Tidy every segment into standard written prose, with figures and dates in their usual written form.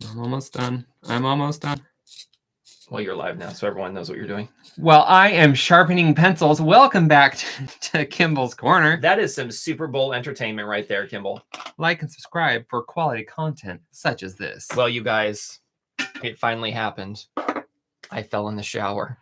I'm almost done. I'm almost done. Well, you're live now, so everyone knows what you're doing. Well, I am sharpening pencils. Welcome back to Kimball's Corner. That is some Super Bowl entertainment right there, Kimball. Like and subscribe for quality content such as this. Well, you guys, it finally happened. I fell in the shower.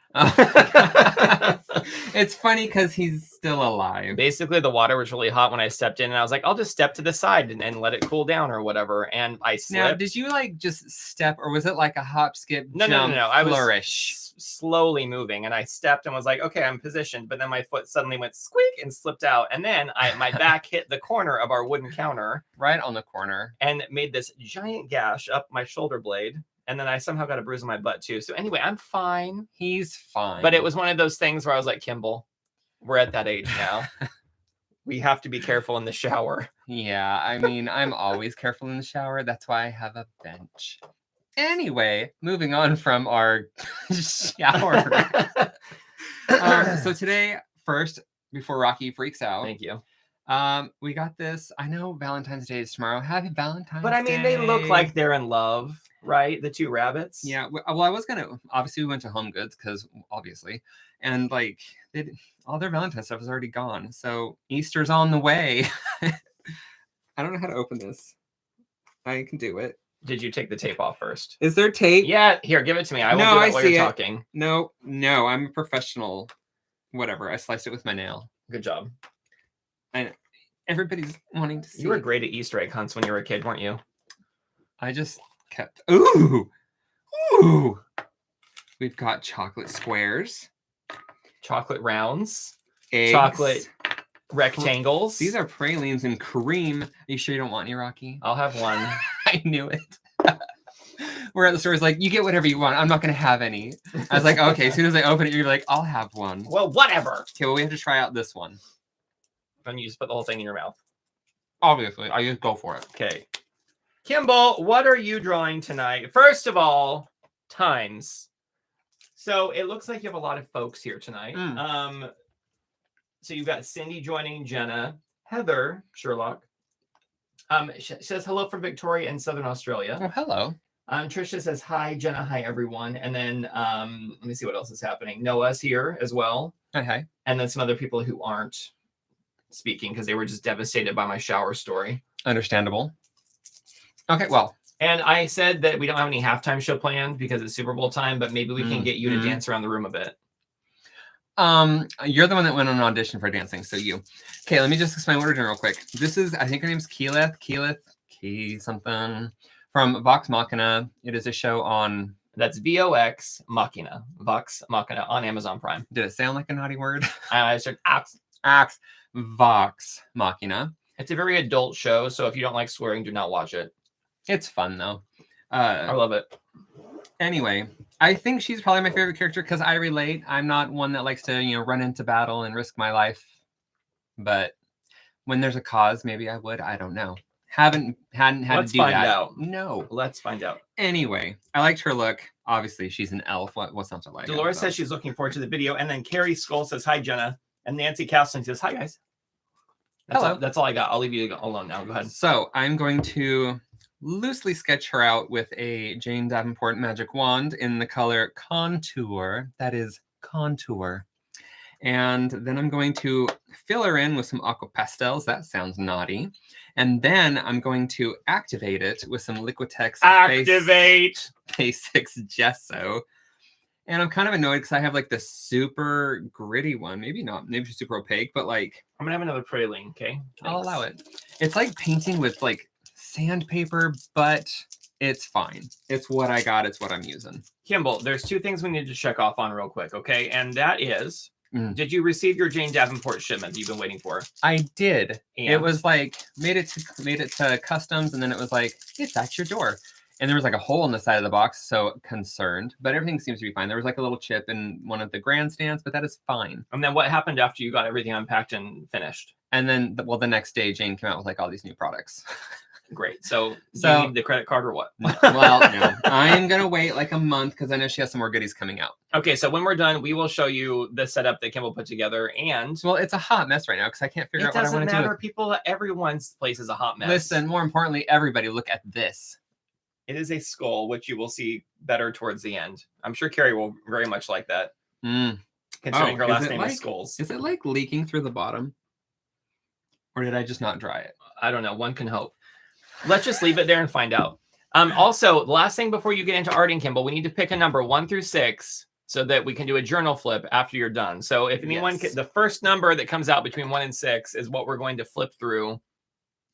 It's funny because he's still alive. Basically, the water was really hot when I stepped in, and I was like, I'll just step to the side and let it cool down or whatever. And I slipped. Now, did you like just step, or was it like a hop, skip, No. I flourish? Was slowly moving, and I stepped and was like, okay, I'm positioned. But then my foot suddenly went squeak and slipped out, and then my back hit the corner of our wooden counter, right on the corner, and made this giant gash up my shoulder blade. And then I somehow got a bruise on my butt too. So anyway, I'm fine. He's fine. But it was one of those things where I was like, Kimball, we're at that age now. We have to be careful in the shower. Yeah, I mean, I'm always careful in the shower. That's why I have a bench. Anyway, moving on from our shower. So today, first, before Rocky freaks out. Thank you. We got this. I know Valentine's Day is tomorrow. Happy Valentine's Day. But I mean, they look like they're in love, right? The two rabbits. Yeah. Well, I was gonna. Obviously, we went to Home Goods because obviously, and like all their Valentine's stuff is already gone. So Easter's on the way. I don't know how to open this. I can do it. Did you take the tape off first? Is there tape? Yeah. Here, give it to me. I will do it while you're talking. No. I'm a professional. Whatever. I sliced it with my nail. Good job. And everybody's wanting to see. You were great at Easter egg hunts when you were a kid, weren't you? I just kept. Ooh. We've got chocolate squares, chocolate rounds, eggs, chocolate rectangles. These are pralines and cream. Are you sure you don't want any, Rocky? I'll have one. I knew it. We're at the store. It's like, you get whatever you want. I'm not going to have any. I was like, okay. As soon as I open it, you're like, I'll have one. Well, whatever. Okay, well, we have to try out this one. And you just put the whole thing in your mouth. Obviously. I just go for it. Okay. Kimball, what are you drawing tonight? First of all, times. So it looks like you have a lot of folks here tonight. So you've got Cindy joining Jenna, Heather, Sherlock. Says hello from Victoria in Southern Australia. Oh, hello. Trisha says hi, Jenna, hi everyone. And then let me see what else is happening. Noah's here as well. Hi. And then some other people who aren't speaking because they were just devastated by my shower story. Understandable. Okay, well. And I said that we don't have any halftime show planned because it's Super Bowl time, but maybe we can get you to dance around the room a bit. You're the one that went on an audition for dancing, so you. Okay, let me just explain what we're doing real quick. This is, I think her name's Keyleth something from Vox Machina. It is a show on. That's Vox Machina. Vox Machina on Amazon Prime. Did it sound like a naughty word? I said Axe. Vox Machina. It's a very adult show, so if you don't like swearing, do not watch it. It's fun though. I love it. Anyway, I think she's probably my favorite character because I relate. I'm not one that likes to, run into battle and risk my life. But when there's a cause, maybe I would. I don't know. Hadn't had Let's to do find that. out. No. Let's find out. Anyway, I liked her look. Obviously, she's an elf. What's not to like? Dolores says she's looking forward to the video. And then Carrie Skull says, hi, Jenna. And Nancy Castling says, hi, guys. Hello. That's all I got. I'll leave you alone now. Go ahead. So I'm going to loosely sketch her out with a Jane Davenport magic wand in the color Contour. That is Contour. And then I'm going to fill her in with some Aquapastels. That sounds naughty. And then I'm going to activate it with some Liquitex Basics Gesso. And I'm kind of annoyed because I have like the super gritty one. Maybe not. Maybe it's super opaque, but like... I'm going to have another praline, okay? Thanks. I'll allow it. It's like painting with like sandpaper, but it's fine. It's what I got. It's what I'm using. Kimball, there's two things we need to check off on real quick, okay? And that is, did you receive your Jane Davenport shipment that you've been waiting for? I did. And? It was like, made it to customs, and then it was like, it's at your door. And there was like a hole in the side of the box, so concerned. But everything seems to be fine. There was like a little chip in one of the grandstands, but that is fine. And then what happened after you got everything unpacked and finished? And then, the next day, Jane came out with like all these new products. Great. So do you need the credit card or what? Well, no. I'm going to wait like a month because I know she has some more goodies coming out. Okay, so when we're done, we will show you the setup that Kimball put together. And well, it's a hot mess right now because I can't figure out what I want to do. It doesn't matter. Everyone's place is a hot mess. Listen, more importantly, everybody look at this. It is a skull, which you will see better towards the end. I'm sure Carrie will very much like that. Considering her last name is Skulls. Is it like leaking through the bottom? Or did I just not dry it? I don't know. One can hope. Let's just leave it there and find out. Also, the last thing before you get into arting, Kimball, we need to pick a number 1 through 6 so that we can do a journal flip after you're done. So if anyone the first number that comes out between 1 and 6 is what we're going to flip through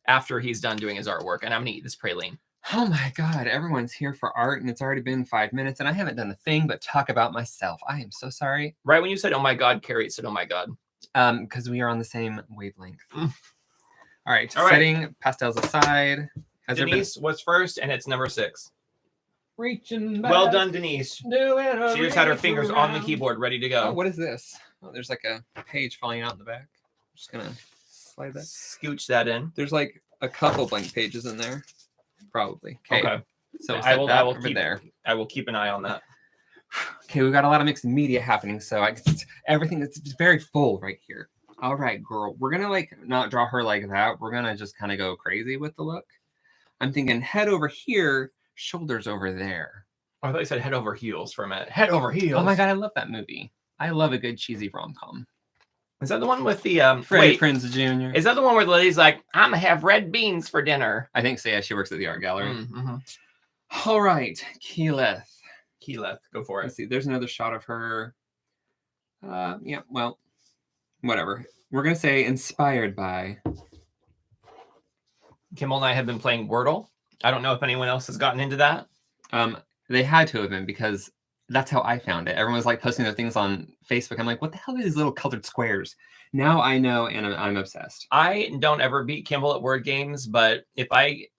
after he's done doing his artwork. And I'm going to eat this praline. Oh my God, everyone's here for art and it's already been 5 minutes and I haven't done a thing but talk about myself. I am so sorry. Right when you said, oh my God, Carrie said, oh my God. Because we are on the same wavelength. All right, setting pastels aside. Denise was first and it's number 6. Reaching back. Well done, Denise. She just had her fingers on the keyboard ready to go. Oh, what is this? Oh, there's like a page falling out in the back. I'm just going to slide that. Scooch that in. There's like a couple blank pages in there. Probably. Okay. So I will keep an eye on that. Okay, we've got a lot of mixed media happening, so everything is very full right here. All right, girl. We're gonna like not draw her like that. We're gonna just kind of go crazy with the look. I'm thinking head over here, shoulders over there. Oh, I thought you said head over heels for a minute. Head over heels. Oh my God, I love that movie. I love a good cheesy rom-com. Is that the one with the Freddie Prinze Jr.? Is that the one where the lady's like, I'm gonna have red beans for dinner? I think so. Yeah, she works at the art gallery. All right, Keyleth. Keyleth, go for it. Let's see. There's another shot of her. Yeah. Well, whatever. We're gonna say inspired by. Kimball and I have been playing Wordle. I don't know if anyone else has gotten into that. They had to have been because that's how I found it. Everyone was like posting their things on Facebook. I'm like, what the hell are these little colored squares? Now I know, and I'm obsessed. I don't ever beat Kimball at word games, but if I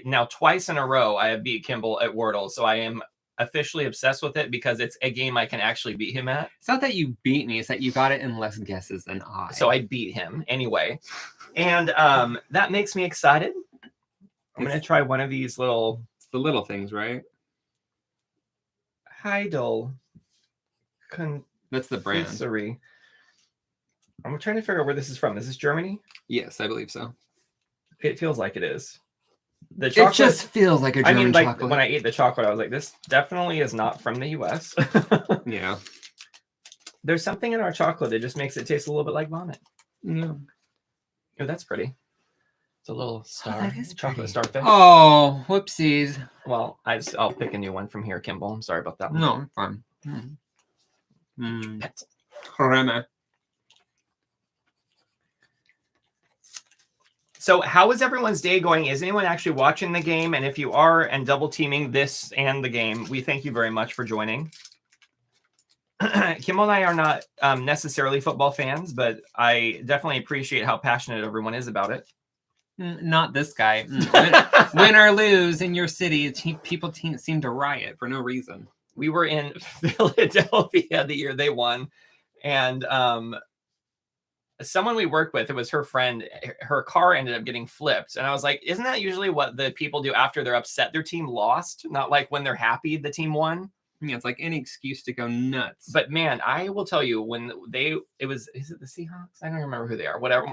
now twice in a row, I have beat Kimball at Wordle. So I am officially obsessed with it because it's a game I can actually beat him at. It's not that you beat me, it's that you got it in less guesses than I. So I beat him anyway. And that makes me excited. I'm going to try one of these little... It's the little things, right? Heidel. That's the brand. I'm trying to figure out where this is from. Is this Germany? Yes, I believe so. It feels like it is. The chocolate, it just feels like a German chocolate. When I ate the chocolate, I was like, this definitely is not from the US. Yeah. There's something in our chocolate that just makes it taste a little bit like vomit. Yeah. Oh, that's pretty. It's a little star. That is chocolate starfish. Oh, whoopsies. Well, I'll pick a new one from here, Kimball. I'm sorry about that. No, fine. So how is everyone's day going? Is anyone actually watching the game? And if you are and double teaming this and the game, we thank you very much for joining. Kimball and I are not necessarily football fans, but I definitely appreciate how passionate everyone is about it. Not this guy. Win or lose in your city, people seem to riot for no reason. We were in Philadelphia the year they won, and someone we worked with, it was her friend, her car ended up getting flipped. And I was like, isn't that usually what the people do after they're upset their team lost? Not like when they're happy the team won? Yeah, it's like any excuse to go nuts. But man, I will tell you, when is it the Seahawks? I don't remember who they are. Whatever.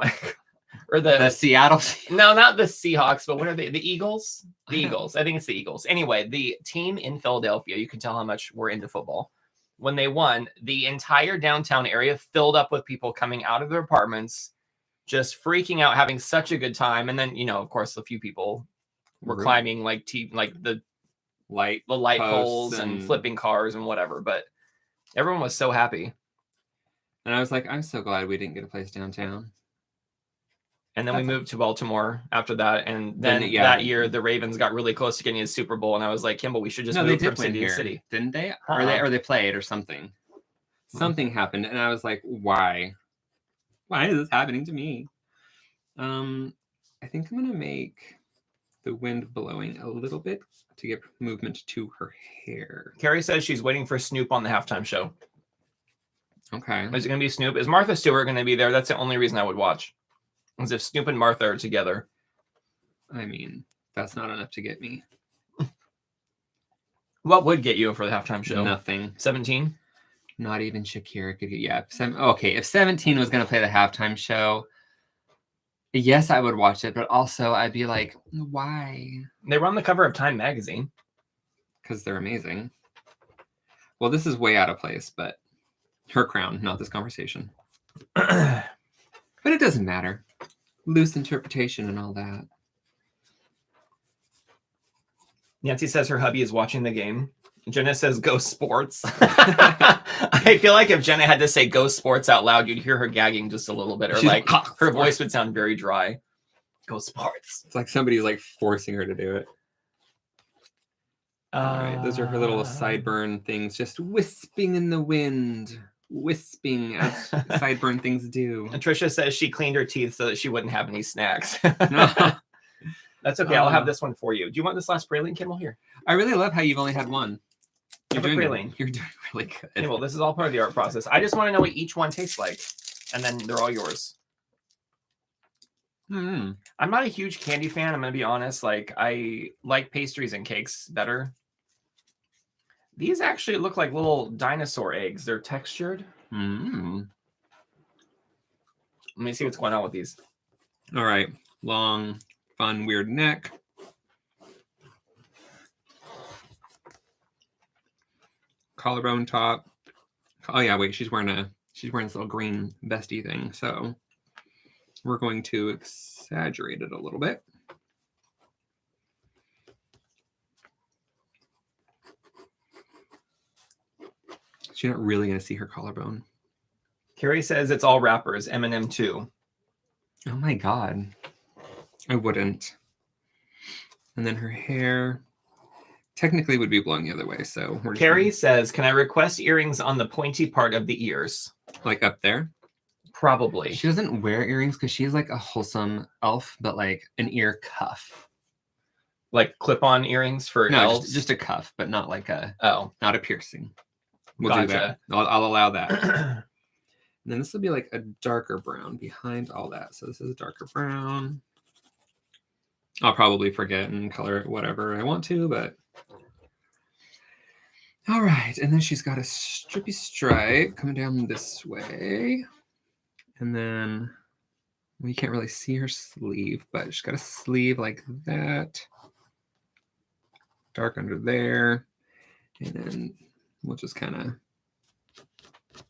Or the Seattle. No, not the Seahawks, but what are they? The Eagles? The Eagles. I think it's the Eagles. Anyway, the team in Philadelphia, you can tell how much we're into football. When they won, the entire downtown area filled up with people coming out of their apartments, just freaking out, having such a good time. And then, of course, a few people were climbing like the light poles and flipping cars and whatever. But everyone was so happy. And I was like, I'm so glad we didn't get a place downtown. And then we moved to Baltimore after that. And then that year, the Ravens got really close to getting a Super Bowl. And I was like, Kimball, we should just move from city to city. Didn't they? Or they played or something. Something happened. And I was like, why? Why is this happening to me? I think I'm going to make the wind blowing a little bit to give movement to her hair. Carrie says she's waiting for Snoop on the halftime show. Okay. Is it going to be Snoop? Is Martha Stewart going to be there? That's the only reason I would watch. As if Snoop and Martha are together. I mean, that's not enough to get me. What would get you for the halftime show? Nothing. 17? Not even Shakira could get. Yeah. If 17 was going to play the halftime show, yes, I would watch it. But also, I'd be like, why? They were on the cover of Time magazine. because they're amazing. Well, this is way out of place, but her crown, not this conversation. But it doesn't matter. Loose interpretation and all that. Nancy says her hubby is watching the game. Jenna says, go sports. I feel like if Jenna had to say go sports out loud, you'd hear her gagging just a little bit, or She's like like, her voice would sound very dry. Go sports. It's like somebody's like forcing her to do it. All right, those are her little sideburn things, just wisping in the wind. Wisping as sideburn things do. And Trisha says she cleaned her teeth so that she wouldn't have any snacks. No. That's okay. I'll have this one for you. Do you want this last praline, Kimball? Here. I really love how you've only had one. You're doing praline. You're doing really good. Okay, well, this is all part of the art process. I just want to know what each one tastes like, and then they're all yours. Mm-hmm. I'm not a huge candy fan. I'm going to be honest. Like, I like pastries and cakes better. These actually look like little dinosaur eggs. They're textured. Mm-hmm. Let me see what's going on with these. All right. Long, fun, weird neck. Collarbone top. Oh yeah, wait, she's wearing this little green vesty thing, so we're going to exaggerate it a little bit. So you're not really going to see her collarbone. Carrie says it's all wrappers. Eminem too. Oh my god. I wouldn't. And then her hair technically would be blowing the other way, so we're just Carrie says, can I request earrings on the pointy part of the ears? like up there. Probably. She doesn't wear earrings because she's like a wholesome elf, but like an ear cuff. Like clip-on earrings for No, elves? just a cuff, but not like Oh. not a piercing. We'll Gotcha. do that. I'll allow that. And then this will be like a darker brown behind all that. So this is a darker brown. I'll probably forget and color it whatever I want to, but all right. And then she's got a strippy stripe coming down this way. And then we can't really see her sleeve, but she's got a sleeve like that. Dark under there. And then we'll just kind of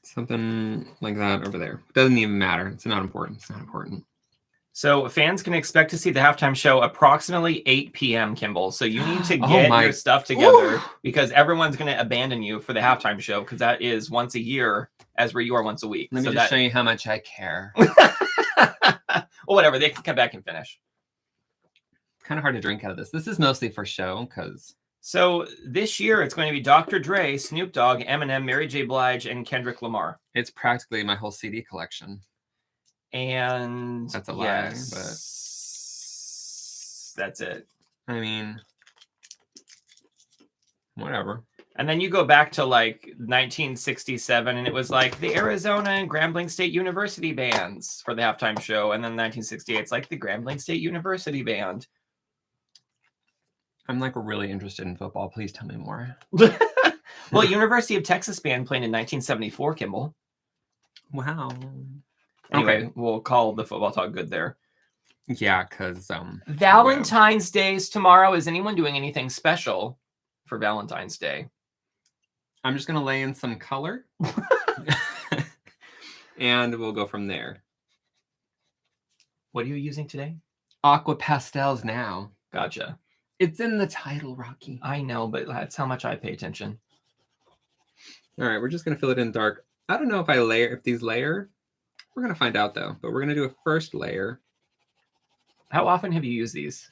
something like that over there. Doesn't even matter. It's not important. It's not important. So fans can expect to see the halftime show approximately 8 p.m., Kimball. So you need to get your stuff together because everyone's going to abandon you for the halftime show because that is once a year as where you are once a week. Let me just show you how much I care. Well, whatever. They can come back and finish. Kind of hard to drink out of this. This is mostly for show because... So this year it's going to be Dr. Dre, Snoop Dogg, Eminem, Mary J. Blige, and Kendrick Lamar. It's practically my whole CD collection. And that's a lie, but that's it. I mean, whatever. And then you go back to like 1967, and it was like the Arizona and Grambling State University bands for the halftime show. And then 1968, it's like the Grambling State University band. I'm like really interested in football. Please tell me more. Well, University of Texas band played in 1974, Kimball. Wow. Anyway, okay. We'll call the football talk good there. Yeah, because Valentine's Day is tomorrow. Is anyone doing anything special for Valentine's Day? I'm just gonna lay in some color, and we'll go from there. What are you using today? Aquapastels now. Gotcha. It's in the title, Rocky. I know, but that's how much I pay attention. All right, we're just gonna fill it in dark. I don't know if these layer. We're gonna find out though, but we're gonna do a first layer. How often have you used these?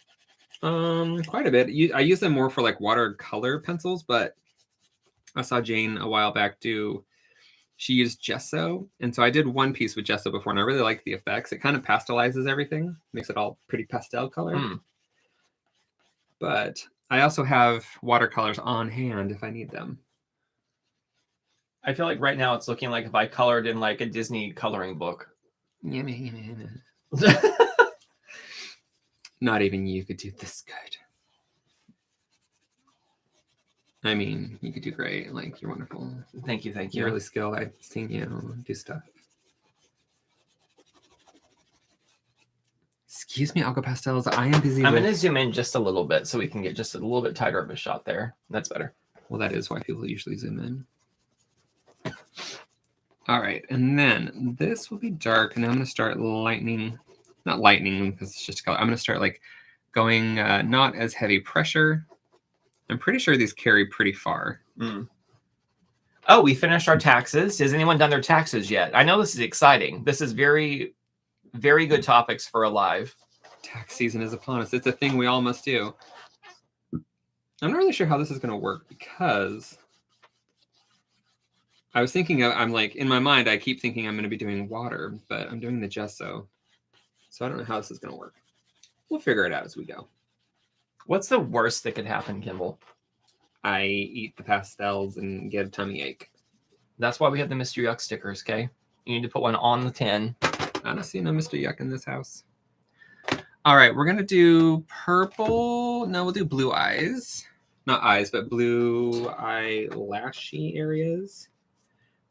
Quite a bit. I use them more for like watercolor pencils, but I saw Jane a while back she used gesso, and so I did one piece with gesso before, and I really like the effects. It kind of pastelizes everything, makes it all pretty pastel color. But I also have watercolors on hand if I need them. I feel like right now it's looking like if I colored in like a Disney coloring book. Not even you could do this good. I mean, you could do great. Like, you're wonderful. Thank you. You're really skilled. I've seen you do stuff. Excuse me, Aquapastels. I am busy. I'm going to zoom in just a little bit so we can get just a little bit tighter of a shot there. That's better. Well, that is why people usually zoom in. All right, and then this will be dark, and I'm going to start lightening. Not lightening because it's just color. I'm going to start like going not as heavy pressure. I'm pretty sure these carry pretty far. Mm. Oh, we finished our taxes. Has anyone done their taxes yet? I know this is exciting. This is very, very good topics for a live. Tax season is upon us. It's a thing we all must do. I'm not really sure how this is going to work because I was thinking, I'm like, in my mind, I keep thinking I'm going to be doing water, but I'm doing the gesso. So I don't know how this is going to work. We'll figure it out as we go. What's the worst that could happen, Kimball? I eat the pastels and get a tummy ache. That's why we have the Mr. Yuck stickers, okay? You need to put one on the tin. I don't see no Mr. Yuck in this house. All right, we're going to do purple. No, we'll do blue eyes. Not eyes, but blue eyelashy areas.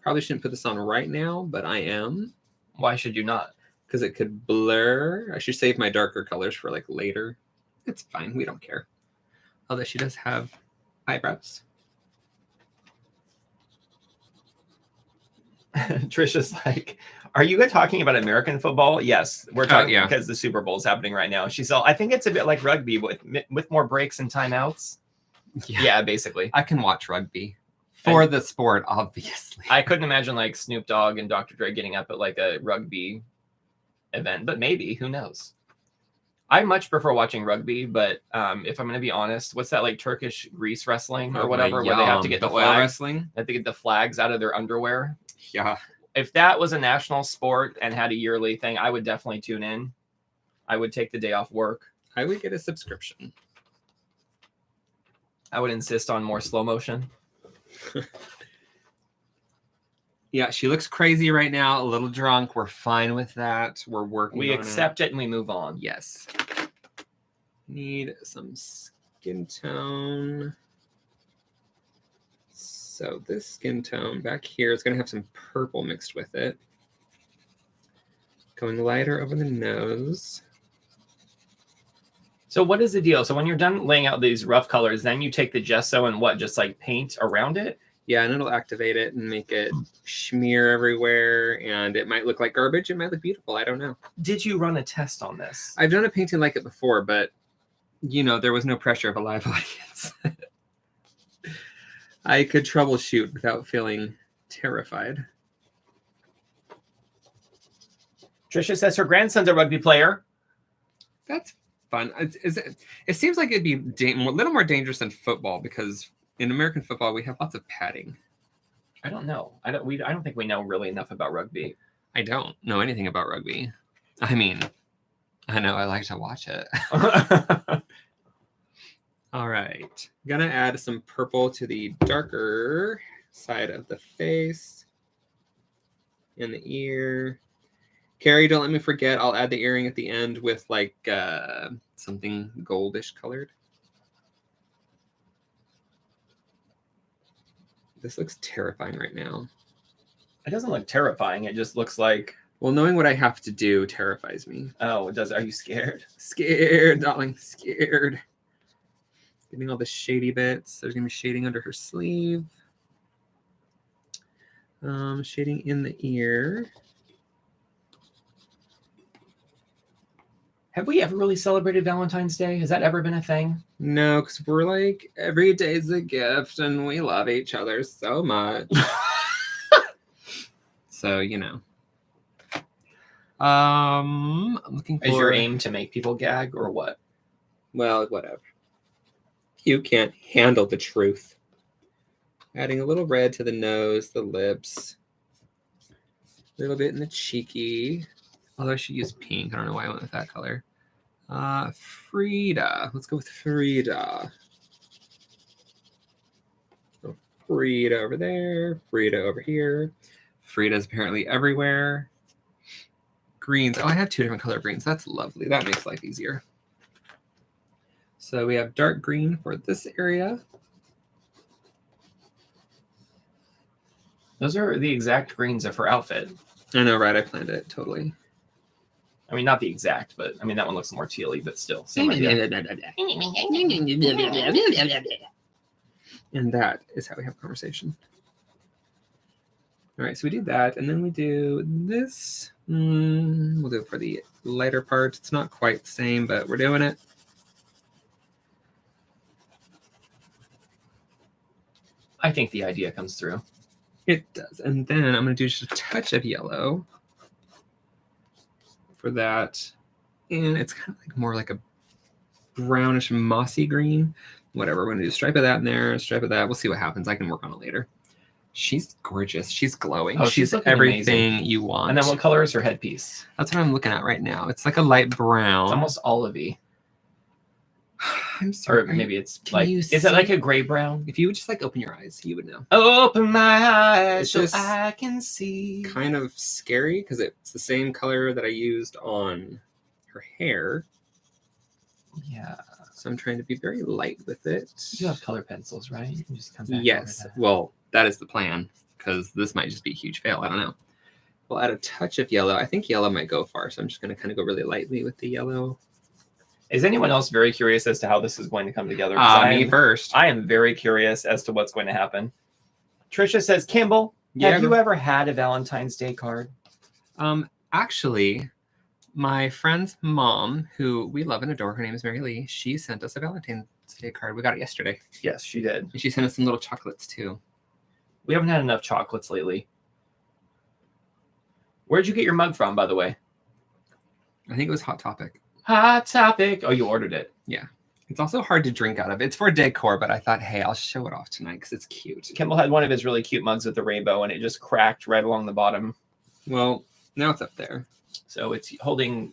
Probably shouldn't put this on right now, but I am. Why should you not? Because it could blur. I should save my darker colors for like later. It's fine. We don't care. Although she does have eyebrows. Trisha's like, are you talking about American football? Yes, we're talking because the Super Bowl is happening right now. She's all, I think it's a bit like rugby, but with more breaks and timeouts. Yeah, basically. I can watch rugby for the sport, obviously. I couldn't imagine like Snoop Dogg and Dr. Dre getting up at like a rugby event, but maybe, who knows? I much prefer watching rugby, but if I'm going to be honest, what's that like Turkish Greece wrestling or whatever, where they have to get the flag, wrestling? They have to get the flags out of their underwear. Yeah. If that was a national sport and had a yearly thing, I would definitely tune in. I would take the day off work. I would get a subscription. I would insist on more slow motion. Yeah, she looks crazy right now, a little drunk. We're fine with that. We're working on it. We accept it and we move on. Yes. Need some skin tone. So this skin tone back here is going to have some purple mixed with it. Going lighter over the nose. So what is the deal? So when you're done laying out these rough colors, then you take the gesso and what, just like paint around it? Yeah, and it'll activate it and make it smear everywhere. And it might look like garbage. It might look beautiful. I don't know. Did you run a test on this? I've done a painting like it before, but, you know, there was no pressure of a live audience. I could troubleshoot without feeling terrified. Trisha says her grandson's a rugby player. That's fun. It seems like it'd be a little more dangerous than football because in American football we have lots of padding. I don't know. I don't think we know really enough about rugby. I don't know anything about rugby. I mean, I know I like to watch it. All right, gonna add some purple to the darker side of the face and the ear. Carrie, don't let me forget. I'll add the earring at the end with like something goldish colored. This looks terrifying right now. It doesn't look terrifying. It just looks like... Well, knowing what I have to do terrifies me. Oh, it does. Are you scared? Scared, darling, scared. Getting all the shady bits. There's going to be shading under her sleeve. Shading in the ear. Have we ever really celebrated Valentine's Day? Has that ever been a thing? No, because we're like, every day's a gift and we love each other so much. So, you know. I'm looking for... Is your aim to make people gag or what? Well, whatever. You can't handle the truth. Adding a little red to the nose, the lips. A little bit in the cheeky. Although I should use pink. I don't know why I went with that color. Frida. Let's go with Frida. So Frida over there. Frida over here. Frida's apparently everywhere. Greens. Oh, I have two different color greens. That's lovely. That makes life easier. So we have dark green for this area. Those are the exact greens of her outfit. I know, right? I planned it totally. I mean, not the exact, but I mean, that one looks more tealy, but still. Same idea. And that is how we have conversation. All right, so we do that, and then we do this. We'll do it for the lighter part. It's not quite the same, but we're doing it. I think the idea comes through. It does. And then I'm going to do just a touch of yellow for that. And it's kind of like more like a brownish mossy green. Whatever, we're going to do a stripe of that in there, a stripe of that. We'll see what happens. I can work on it later. She's gorgeous. She's glowing. Oh, she's everything amazing. You want. And then what color is her headpiece? That's what I'm looking at right now. It's like a light brown. It's almost olivey. I'm sorry. Or maybe it's like, is see? it like a gray brown? If you would just like open your eyes, you would know. Open my eyes so just I can see. Kind of scary because it's the same color that I used on her hair. Yeah. So I'm trying to be very light with it. You have color pencils, right? You can just come back. Yes. Well, that is the plan because this might just be a huge fail. I don't know. We'll add a touch of yellow. I think yellow might go far, so I'm just going to kind of go really lightly with the yellow. Is anyone else very curious as to how this is going to come together? Me first. I am very curious as to what's going to happen. Trisha says, Kimball, have you ever had a Valentine's Day card? Actually, my friend's mom, who we love and adore, her name is Mary Lee, she sent us a Valentine's Day card. We got it yesterday. Yes, she did. And she sent us some little chocolates too. We haven't had enough chocolates lately. Where'd you get your mug from, by the way? I think it was Hot Topic. Hot Topic. Oh, you ordered it. Yeah. It's also hard to drink out of. It's for decor, but I thought, hey, I'll show it off tonight because it's cute. Kimball had one of his really cute mugs with the rainbow, and it just cracked right along the bottom. Well, now it's up there. So it's holding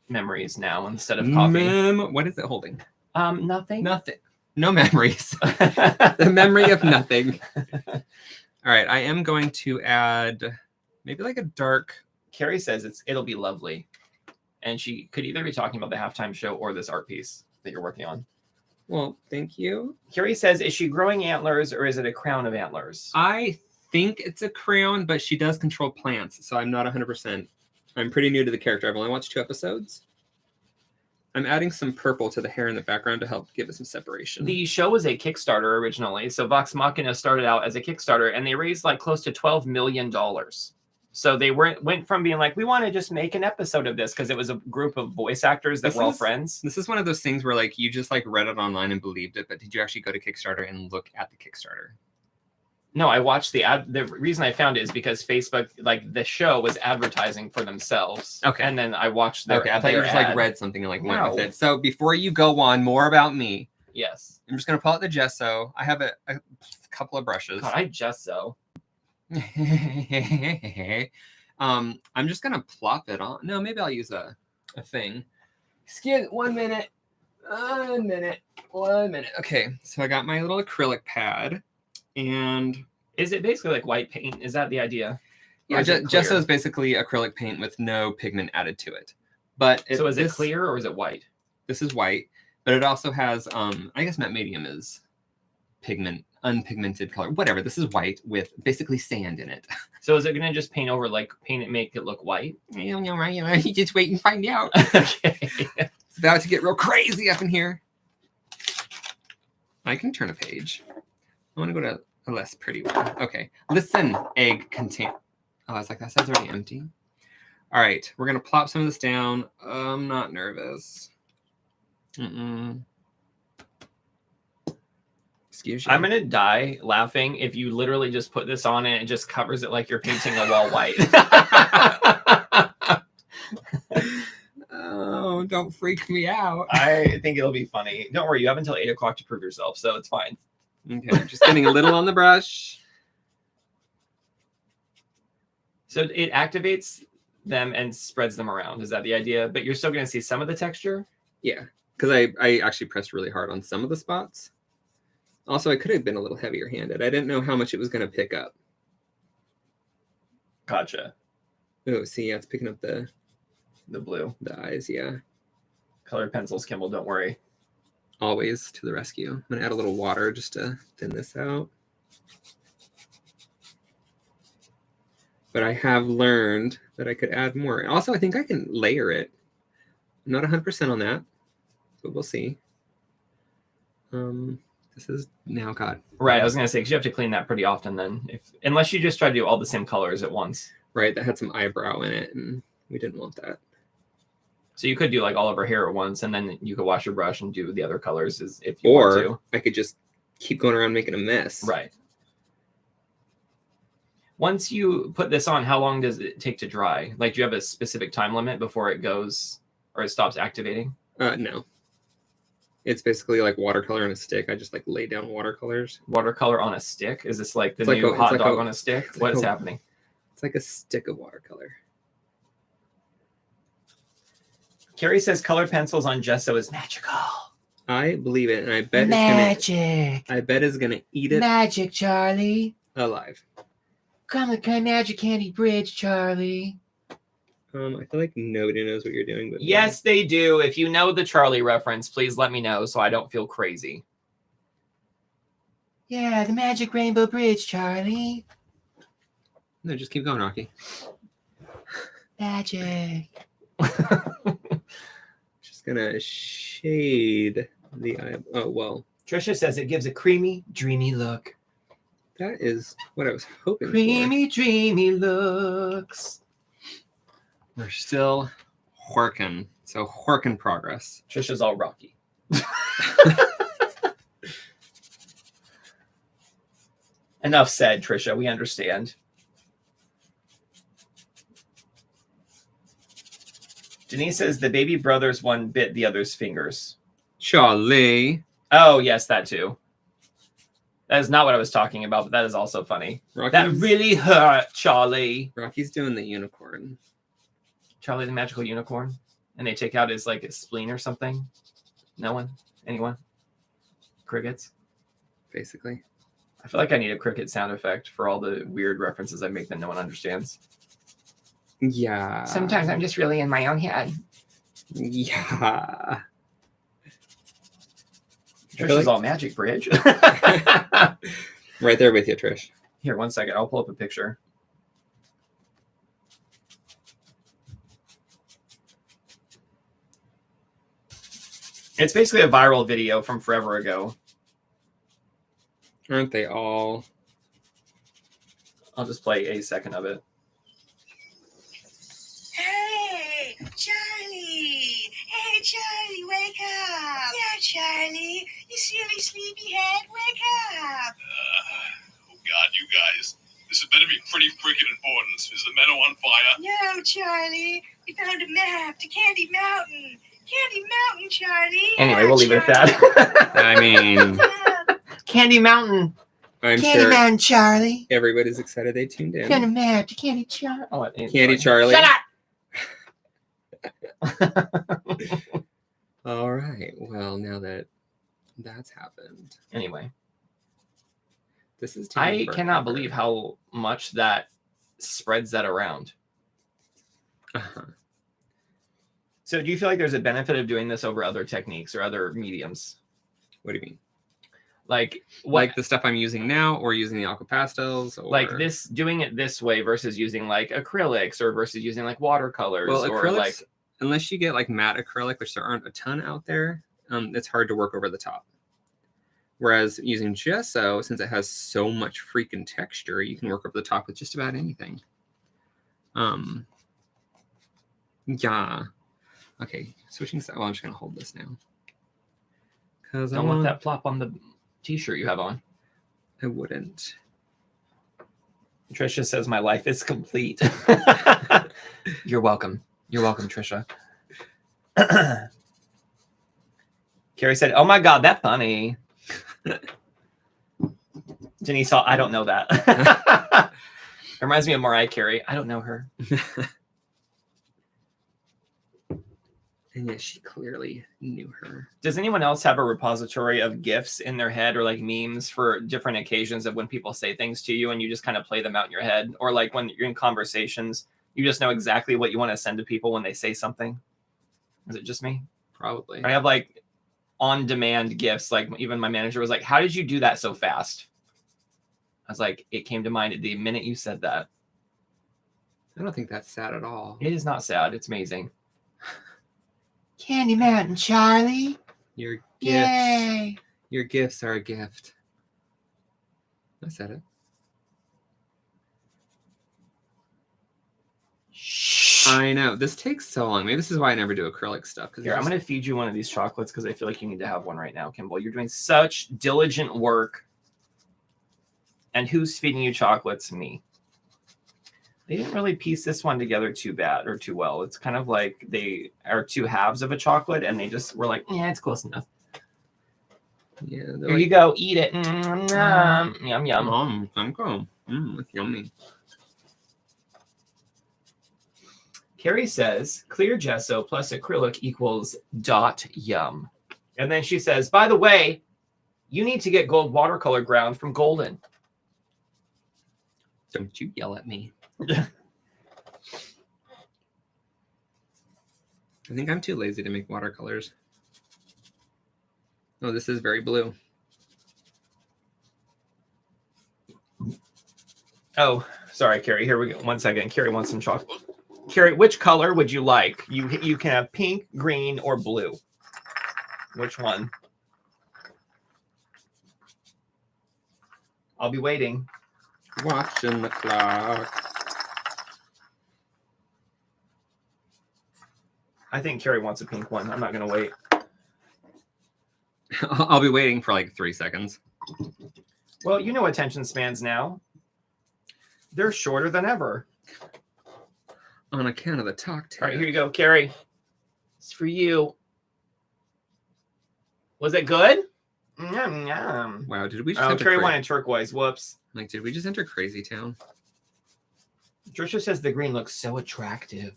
memories now instead of coffee. What is it holding? Nothing. Nothing. No memories. The memory of nothing. All right, I am going to add maybe like a dark. Carrie says it'll be lovely. And she could either be talking about the halftime show or this art piece that you're working on. Well, thank you. Carrie says, is she growing antlers or is it a crown of antlers? I think it's a crown, but she does control plants, so I'm not 100%. I'm pretty new to the character. I've only watched 2 episodes. I'm adding some purple to the hair in the background to help give it some separation. The show was a Kickstarter originally. So Vox Machina started out as a Kickstarter, and they raised like close to $12 million. So they went from being like, we want to just make an episode of this because it was a group of voice actors that were all friends. This is one of those things where like you just like read it online and believed it, but did you actually go to Kickstarter and look at the Kickstarter? No, I watched the ad. The reason I found it is because Facebook, like the show was advertising for themselves. Okay. And then I watched their I thought you just ad. like read something and like went with it. So before you go on, more about me. Yes. I'm just going to pull out the gesso. I have a couple of brushes. God, I gesso. I'm just gonna plop it on. No, maybe I'll use a thing. Excuse 1 minute. 1 minute. 1 minute. Okay, so I got my little acrylic pad, and is it basically like white paint? Is that the idea? Yeah, gesso is basically acrylic paint with no pigment added to it. But so is it clear or is it white? This is white, but it also has I guess matte medium is pigment, unpigmented color, whatever. This is white with basically sand in it. So is it going to just paint over, like paint it, make it look white? I don't know, right? You just wait and find out. Okay. It's about to get real crazy up in here. I can turn a page. I want to go to a less pretty one. Okay. Listen, egg contain. Oh, I was like, that side's already empty. All right. We're going to plop some of this down. I'm not nervous. Excuse you. I'm gonna die laughing if you literally just put this on and it just covers it like you're painting a wall white. Oh, don't freak me out. I think it'll be funny. Don't worry, you have until 8 o'clock to prove yourself, so it's fine. Okay, just getting a little on the brush. So it activates them and spreads them around. Is that the idea? But you're still gonna see some of the texture? Yeah, because I actually pressed really hard on some of the spots. Also, I could have been a little heavier handed. I didn't know how much it was going to pick up. Gotcha. Oh, see, yeah, it's picking up the blue. The eyes, yeah. Colored pencils, Kimball, don't worry. Always to the rescue. I'm going to add a little water just to thin this out. But I have learned that I could add more. And also, I think I can layer it. I'm not 100% on that, but we'll see. This is now got... Right, I was going to say, because you have to clean that pretty often then. Unless you just try to do all the same colors at once. Right, that had some eyebrow in it, and we didn't want that. So you could do like all of her hair at once, and then you could wash your brush and do the other colors if you want to. Or I could just keep going around making a mess. Right. Once you put this on, how long does it take to dry? Like, do you have a specific time limit before it goes or it stops activating? No. It's basically like watercolor on a stick. I just like lay down watercolors. Watercolor on a stick? Is this like the new hot dog on a stick? What is happening? It's like a stick of watercolor. Carrie says colored pencils on gesso is magical. I believe it, and I bet it's gonna eat it. Magic, Charlie. Alive. Come to Magic Candy Bridge, Charlie. I feel like nobody knows what you're doing, but yes, they do. If you know the Charlie reference, please let me know so I don't feel crazy. Yeah, the Magic Rainbow Bridge, Charlie. No, just keep going, Rocky. Magic. Just gonna shade the eye. Oh well. Trisha says it gives a creamy, dreamy look. That is what I was hoping Creamy, dreamy looks. We're still working. So work in progress. Trisha's all rocky. Enough said, Trisha. We understand. Denise says the baby brother's one bit the other's fingers. Charlie. Oh, yes, that too. That is not what I was talking about, but that is also funny. That really hurt, Charlie. Rocky's doing the unicorn. Charlie the magical unicorn. And they take out his like his spleen or something. No one? Anyone? Crickets? Basically. I feel like I need a cricket sound effect for all the weird references I make that no one understands. Yeah. Sometimes I'm just really in my own head. Yeah. Trish is all magic bridge. Right there with you, Trish. Here, 1 second. I'll pull up a picture. It's basically a viral video from forever ago. Aren't they all? I'll just play a second of it. Hey, Charlie! Hey, Charlie, wake up! Yeah, Charlie, you silly sleepyhead, wake up! Oh, God, you guys. This had better be pretty freaking important. Is the meadow on fire? No, Charlie, we found a map to Candy Mountain. Candy Mountain, Charlie! Anyway, we'll leave it at that. I mean, Candy Mountain. I'm Candy sure Mountain, Charlie. everybody's excited they tuned in. Found a map to Candy Charlie. Candy Charlie. Shut up! All right. Well, now that that's happened, Anyway, this is. I cannot believe how much that spreads that around. Uh-huh. So do you feel like there's a benefit of doing this over other techniques or other mediums? What do you mean? Like what, Like the stuff I'm using now, or using the Aquapastels, or like this, doing it this way versus using like acrylics or versus using like watercolors. Well, or acrylics, like, unless you get like matte acrylic, which there aren't a ton out there, it's hard to work over the top. Whereas using gesso, since it has so much freaking texture, you can work over the top with just about anything. Yeah. Okay, switching side. Well, I'm just gonna hold this now. Because I don't want that plop on the t-shirt you have on. I wouldn't. Trisha says my life is complete. You're welcome. You're welcome, Trisha. Carrie said, "Oh my God, that's funny." Denise saw, I don't know that. It reminds me of Mariah Carey. I don't know her. And yet she clearly knew her. Does anyone else have a repository of GIFs in their head or like memes for different occasions of when people say things to you and you just kind of play them out in your head? Or like when you're in conversations, you just know exactly what you want to send to people when they say something? Is it just me? Probably. I have like on-demand GIFs. Like even my manager was like, "How did you do that so fast?" I was like, "It came to mind at the minute you said that." I don't think that's sad at all. It is not sad. It's amazing. Candy Mountain, Charlie. Your gifts. Yay. Your gifts are a gift. I said it. Shh. I know. This takes so long. Maybe this is why I never do acrylic stuff. Here, I'm going to feed you one of these chocolates because I feel like you need to have one right now, Kimball. You're doing such diligent work. And who's feeding you chocolates? Me. They didn't really piece this one together too bad or too well. It's kind of like they are two halves of a chocolate and they just were like, yeah, it's close enough. Yeah. Here you go. Eat it. Yum, yum. I'm cool. It's yummy. Carrie says, clear gesso plus acrylic equals .yum. And then she says, by the way, you need to get gold watercolor ground from Golden. Don't you yell at me. Yeah. I think I'm too lazy to make watercolors. Oh, this is very blue. Oh, sorry, Carrie. Here we go. 1 second. Carrie wants some chocolate. Carrie, which color would you like? You can have pink, green, or blue. Which one? I'll be waiting. Watching the clock. I think Carrie wants a pink one. I'm not going to wait. I'll be waiting for like 3 seconds. Well, you know attention spans now. They're shorter than ever. On account of the talk All right, here you go, Carrie. It's for you. Was it good? Yum, yum. Wow, did we just Oh, enter Carrie wanted turquoise. Whoops. like did we just enter Crazy Town? Trisha says the green looks so attractive.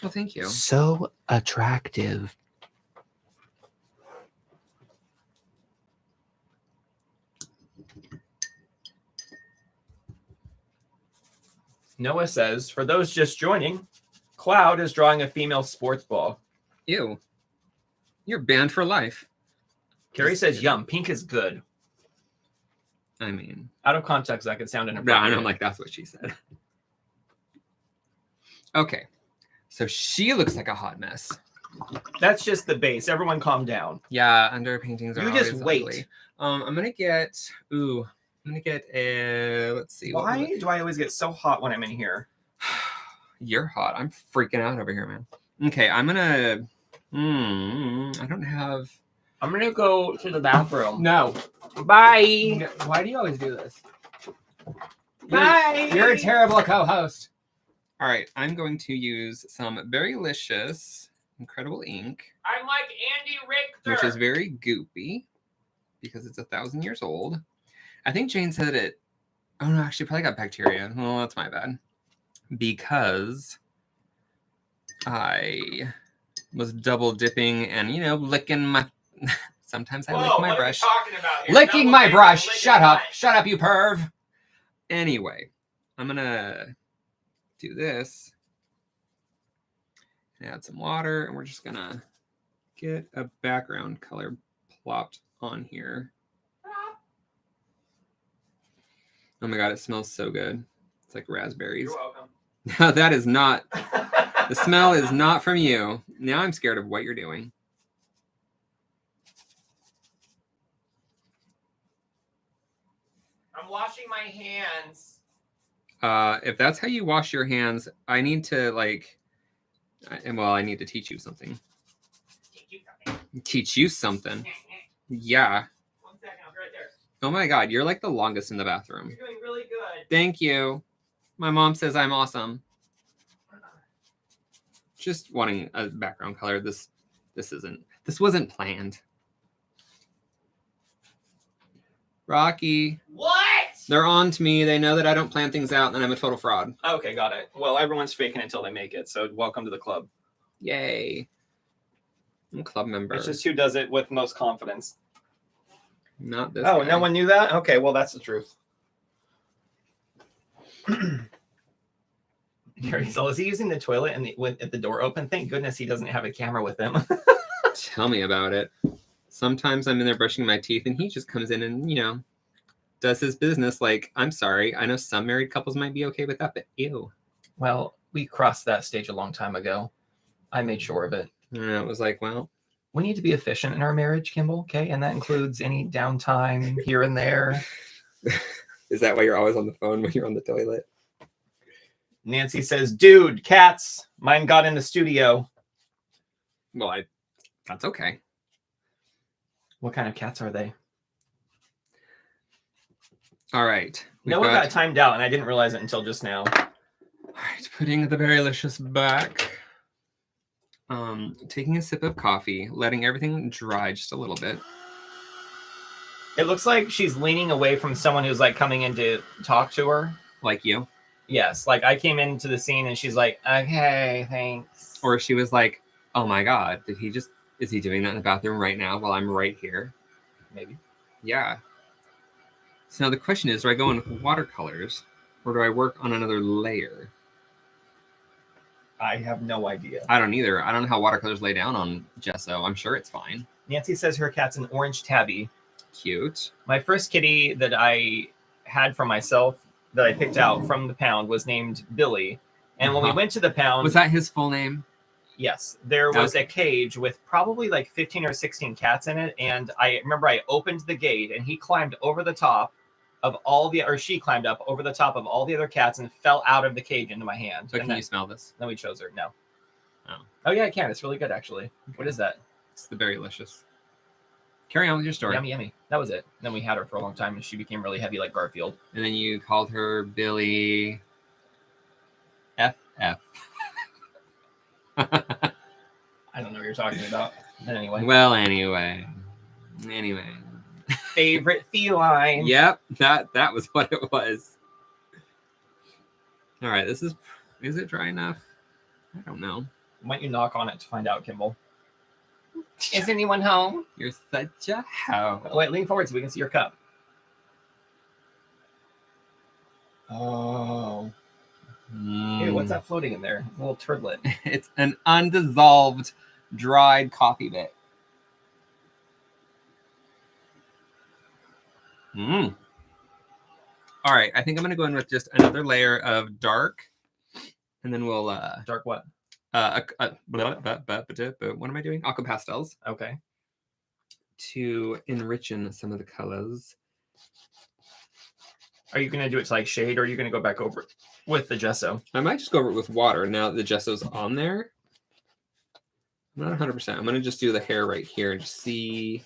Oh, thank you. So attractive. Noah says, for those just joining, Cloud is drawing a female sports ball. Ew. You're banned for life. Carrie Just says, kidding. yum, pink is good. I mean, Out of context, that could sound no, inappropriate. I don't like that's what she said. Okay. So she looks like a hot mess. That's just the base. Everyone calm down. Yeah, underpaintings are You just always wait. ugly. I'm gonna get a let's see. what was Why it? do I always get so hot when I'm in here? You're hot. I'm freaking out over here, man. Okay, I'm gonna I don't have I'm going to go to the bathroom. No. Bye. Why do you always do this? Bye. You're a terrible co-host. All right, I'm going to use some very delicious, incredible ink, I'm like Andy Richter. which is very goopy because it's 1,000 years old. I think Jane said it. Oh no, actually, probably got bacteria. Well, that's my bad. Because I was double dipping and licking my. Sometimes I lick my brush. Licking my brush. Shut up. Shut up, you perv. Anyway, I'm gonna do this. Add some water, and we're just gonna get a background color plopped on here. Oh my god, it smells so good. It's like raspberries. You're welcome. That is not. The smell is not from you. Now I'm scared of what you're doing. I'm washing my hands. If that's how you wash your hands, I need to I need to teach you something. Teach you something. Yeah. 1 second, I'll be right there. Oh my god, you're like the longest in the bathroom. You're doing really good. Thank you. My mom says I'm awesome. Just wanting a background color. This wasn't planned. Rocky. What? They're on to me. They know that I don't plan things out and I'm a total fraud. Okay, got it. Well, everyone's faking it until they make it. So welcome to the club. Yay. I'm a club member. It's just who does it with most confidence. Not this Oh, guy. no one knew that? Okay, well, that's the truth. So is he using the toilet and at the door open? Thank goodness he doesn't have a camera with him. Tell me about it. Sometimes I'm in there brushing my teeth and he just comes in and, does his business. Like, I'm sorry. I know some married couples might be okay with that, but ew. Well, we crossed that stage a long time ago. I made sure of it. And it was like, well, We need to be efficient in our marriage, Kimball, okay? And that includes any downtime here and there. is that why you're always on the phone when you're on the toilet? Nancy says, dude, cats. Mine got in the studio. Well, that's okay. What kind of cats are they? All right. Noah got timed out, and I didn't realize it until just now. All right, putting the Berrylicious back. Taking a sip of coffee, letting everything dry just a little bit. It looks like she's leaning away from someone who's like coming in to talk to her. Like you. Yes, like I came into the scene and she's like, okay, thanks. Or she was like, oh my God, is he doing that in the bathroom right now while I'm right here? Maybe. Yeah. So now the question is, do I go in with watercolors or do I work on another layer? I have no idea. I don't either. I don't know how watercolors lay down on gesso. I'm sure it's fine. Nancy says her cat's an orange tabby. Cute. My first kitty that I had for myself that I picked out from the pound was named Billy. And when we went to the pound... Was that his full name? Yes. There was a cage with probably like 15 or 16 cats in it. And I remember I opened the gate and he climbed over the top of she climbed up over the top of all the other cats and fell out of the cage into my hand. So can you smell this? Then we chose her. No. Oh, yeah, I can. It's really good, actually. Okay. What is that? It's the Berrylicious. Carry on with your story. Yummy, yummy. That was it. Then we had her for a long time, and she became really heavy like Garfield. And then you called her Billy FF. I don't know what you're talking about. But anyway. Well, anyway. Favorite feline. Yep, that was what it was. All right, is it dry enough? I don't know. Why don't you knock on it to find out, Kimball? Is anyone home? You're such a hoe. Wait, lean forward so we can see your cup. Oh. Hey, what's that floating in there? A little turdlet. It's an undissolved, dried coffee bit. All right, I think I'm gonna go in with just another layer of dark, and then we'll Dark what? what am I doing? Aquapastels. Okay. To enrichen some of the colors. Are you gonna do it to like shade, or are you gonna go back over it with the gesso? I might just go over it with water now that the gesso's on there. I'm not 100%. I'm gonna just do the hair right here and just see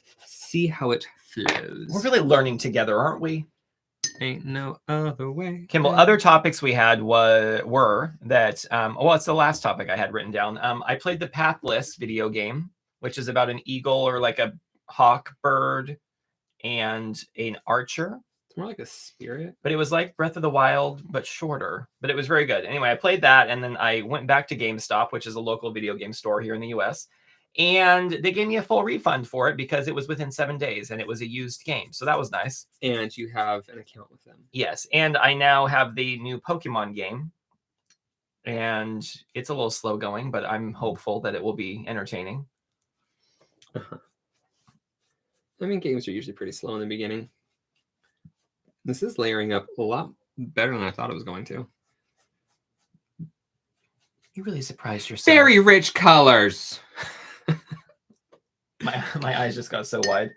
how it flows. We're really learning together, aren't we? Ain't no other way. Kimball, other topics we had were that, well, it's the last topic I had written down. I played the Pathless video game, which is about an eagle or like a hawk bird and an archer. It's more like a spirit. But it was like Breath of the Wild, but shorter. But it was very good. Anyway, I played that, and then I went back to GameStop, which is a local video game store here in the US. And they gave me a full refund for it because it was within 7 days and it was a used game. So that was nice. And you have an account with them. Yes. And I now have the new Pokemon game. And it's a little slow going, but I'm hopeful that it will be entertaining. I mean, games are usually pretty slow in the beginning. This is layering up a lot better than I thought it was going to. You really surprised yourself. Very rich colors. My eyes just got so wide.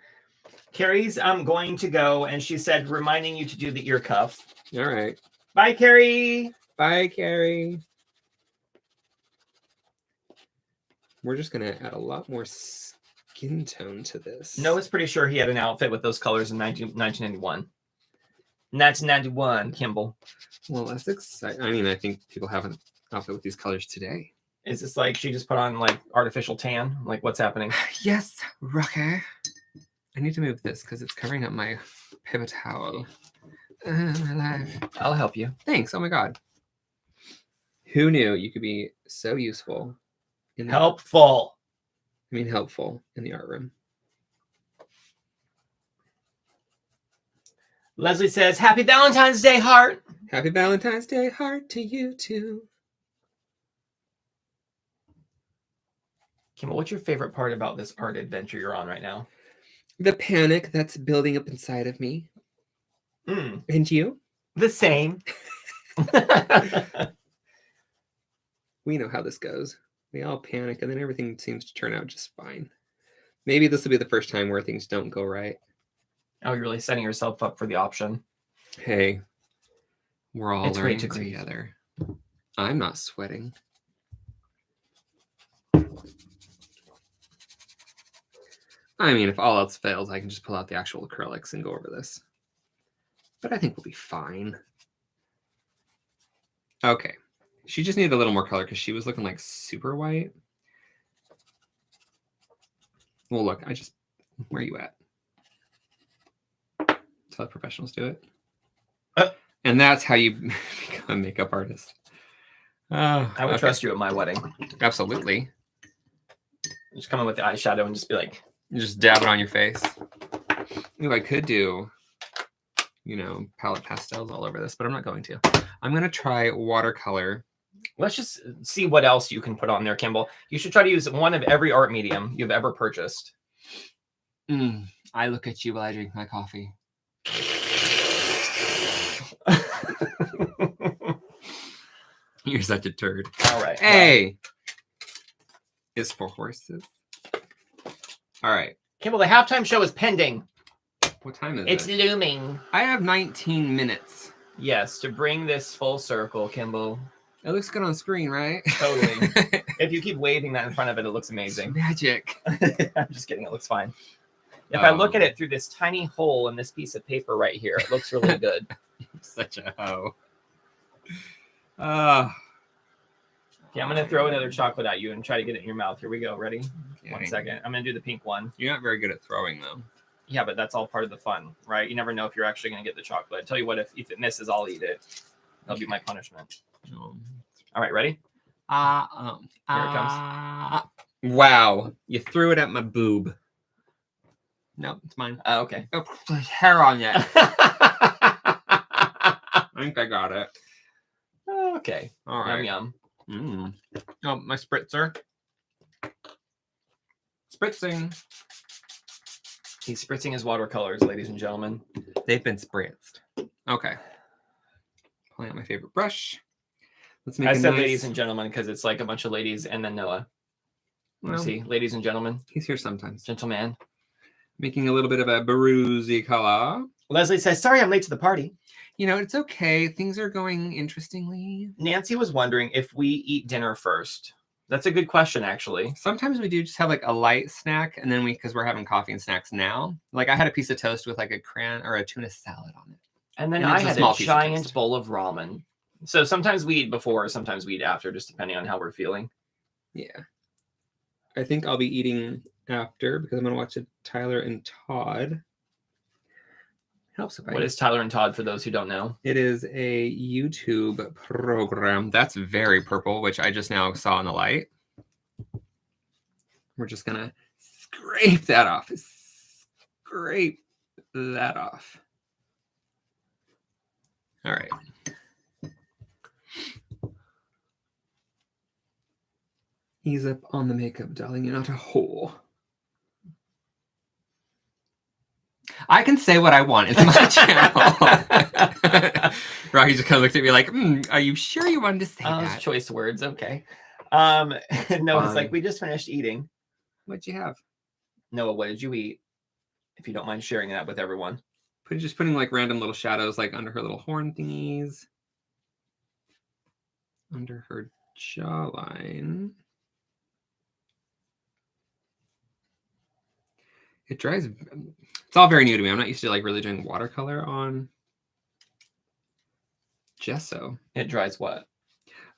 Carrie's going to go, and she said, reminding you to do the ear cuff. All right. Bye, Carrie. Bye, Carrie. We're just going to add a lot more skin tone to this. Noah's pretty sure he had an outfit with those colors in 1991. 1991, Kimball. Well, that's exciting. I mean, I think people have an outfit with these colors today. Is this like she just put on like artificial tan? Like what's happening? Yes, Rocker. I need to move this because it's covering up my paper towel. My life. I'll help you. Thanks. Oh my God. Who knew you could be so useful? Helpful. I mean, helpful in the art room. Leslie says, Happy Valentine's Day, heart. Happy Valentine's Day, heart, to you too. Kimball, what's your favorite part about this art adventure you're on right now? The panic that's building up inside of me. And you? The same. We know how this goes. We all panic, and then everything seems to turn out just fine. Maybe this will be the first time where things don't go right. Oh, you're really setting yourself up for the option. Hey, we're all It's great learning to grieve. together. I'm not sweating. I mean, if all else fails, I can just pull out the actual acrylics and go over this. But I think we'll be fine. Okay. She just needed a little more color because she was looking like super white. Well, look, where are you at? That's how the professionals do it. And that's how you become a makeup artist. I would trust you at my wedding. Absolutely. Just come in with the eyeshadow and just be like, You just dab it on your face. Ooh, I could do, palette pastels all over this, but I'm not going to. I'm going to try watercolor. let's just see what else you can put on there, Kimball. You should try to use one of every art medium you've ever purchased. I look at you while I drink my coffee. You're such a turd. All right. Hey! Is for horses. All right. Kimball, the halftime show is pending. What time is It's it? looming. I have 19 minutes. Yes, to bring this full circle, Kimball. It looks good on screen, right? Totally. If you keep waving that in front of it, it looks amazing. Magic. I'm just kidding. It looks fine. If I look at it through this tiny hole in this piece of paper right here, it looks really good. Such a hoe. Okay, I'm going to throw another chocolate at you and try to get it in your mouth. Here we go. Ready? Okay. 1 second. I'm going to do the pink one. You're not very good at throwing, though. Yeah, but that's all part of the fun, right? You never know if you're actually going to get the chocolate. I tell you what, if it misses, I'll eat it. That'll be my punishment. All right, ready? Here it comes. Wow. You threw it at my boob. No, it's mine. Okay. Oh, there's hair on it. I think I got it. Okay. All right. Yum, yum. Oh, my spritzer. Spritzing. He's spritzing his watercolors, ladies and gentlemen. They've been spritzed. Okay. Pulling out my favorite brush. Let's make I a said nice... ladies and gentlemen because it's like a bunch of ladies and then Noah. You see, ladies and gentlemen, He's here sometimes. gentleman. Making a little bit of a bruisey color. Leslie says, sorry, I'm late to the party. It's okay. Things are going interestingly. Nancy was wondering if we eat dinner first. That's a good question, actually. Sometimes we do just have like a light snack, and then because we're having coffee and snacks now. Like I had a piece of toast with like a cran or a tuna salad on it. And then And I it's a had small a piece of giant toast. bowl of ramen. So sometimes we eat before, sometimes we eat after, just depending on how we're feeling. Yeah. I think I'll be eating after because I'm going to watch it Tyler and Todd. Helps if I... What is Tyler and Todd for those who don't know? It is a YouTube program. That's very purple, which I just now saw in the light. We're just going to scrape that off. Scrape that off. All right. Ease up on the makeup, darling. You're not a whore. I can say what I want. It's my channel. Rocky just kind of looked at me like, are you sure you wanted to say that? Choice words. Okay. Noah's fine. like, we just finished eating. What'd you have? Noah, what did you eat? If you don't mind sharing that with everyone. Just putting like random little shadows like under her little horn thingies. Under her jawline. It dries. It's all very new to me. I'm not used to like really doing watercolor on gesso. It dries what?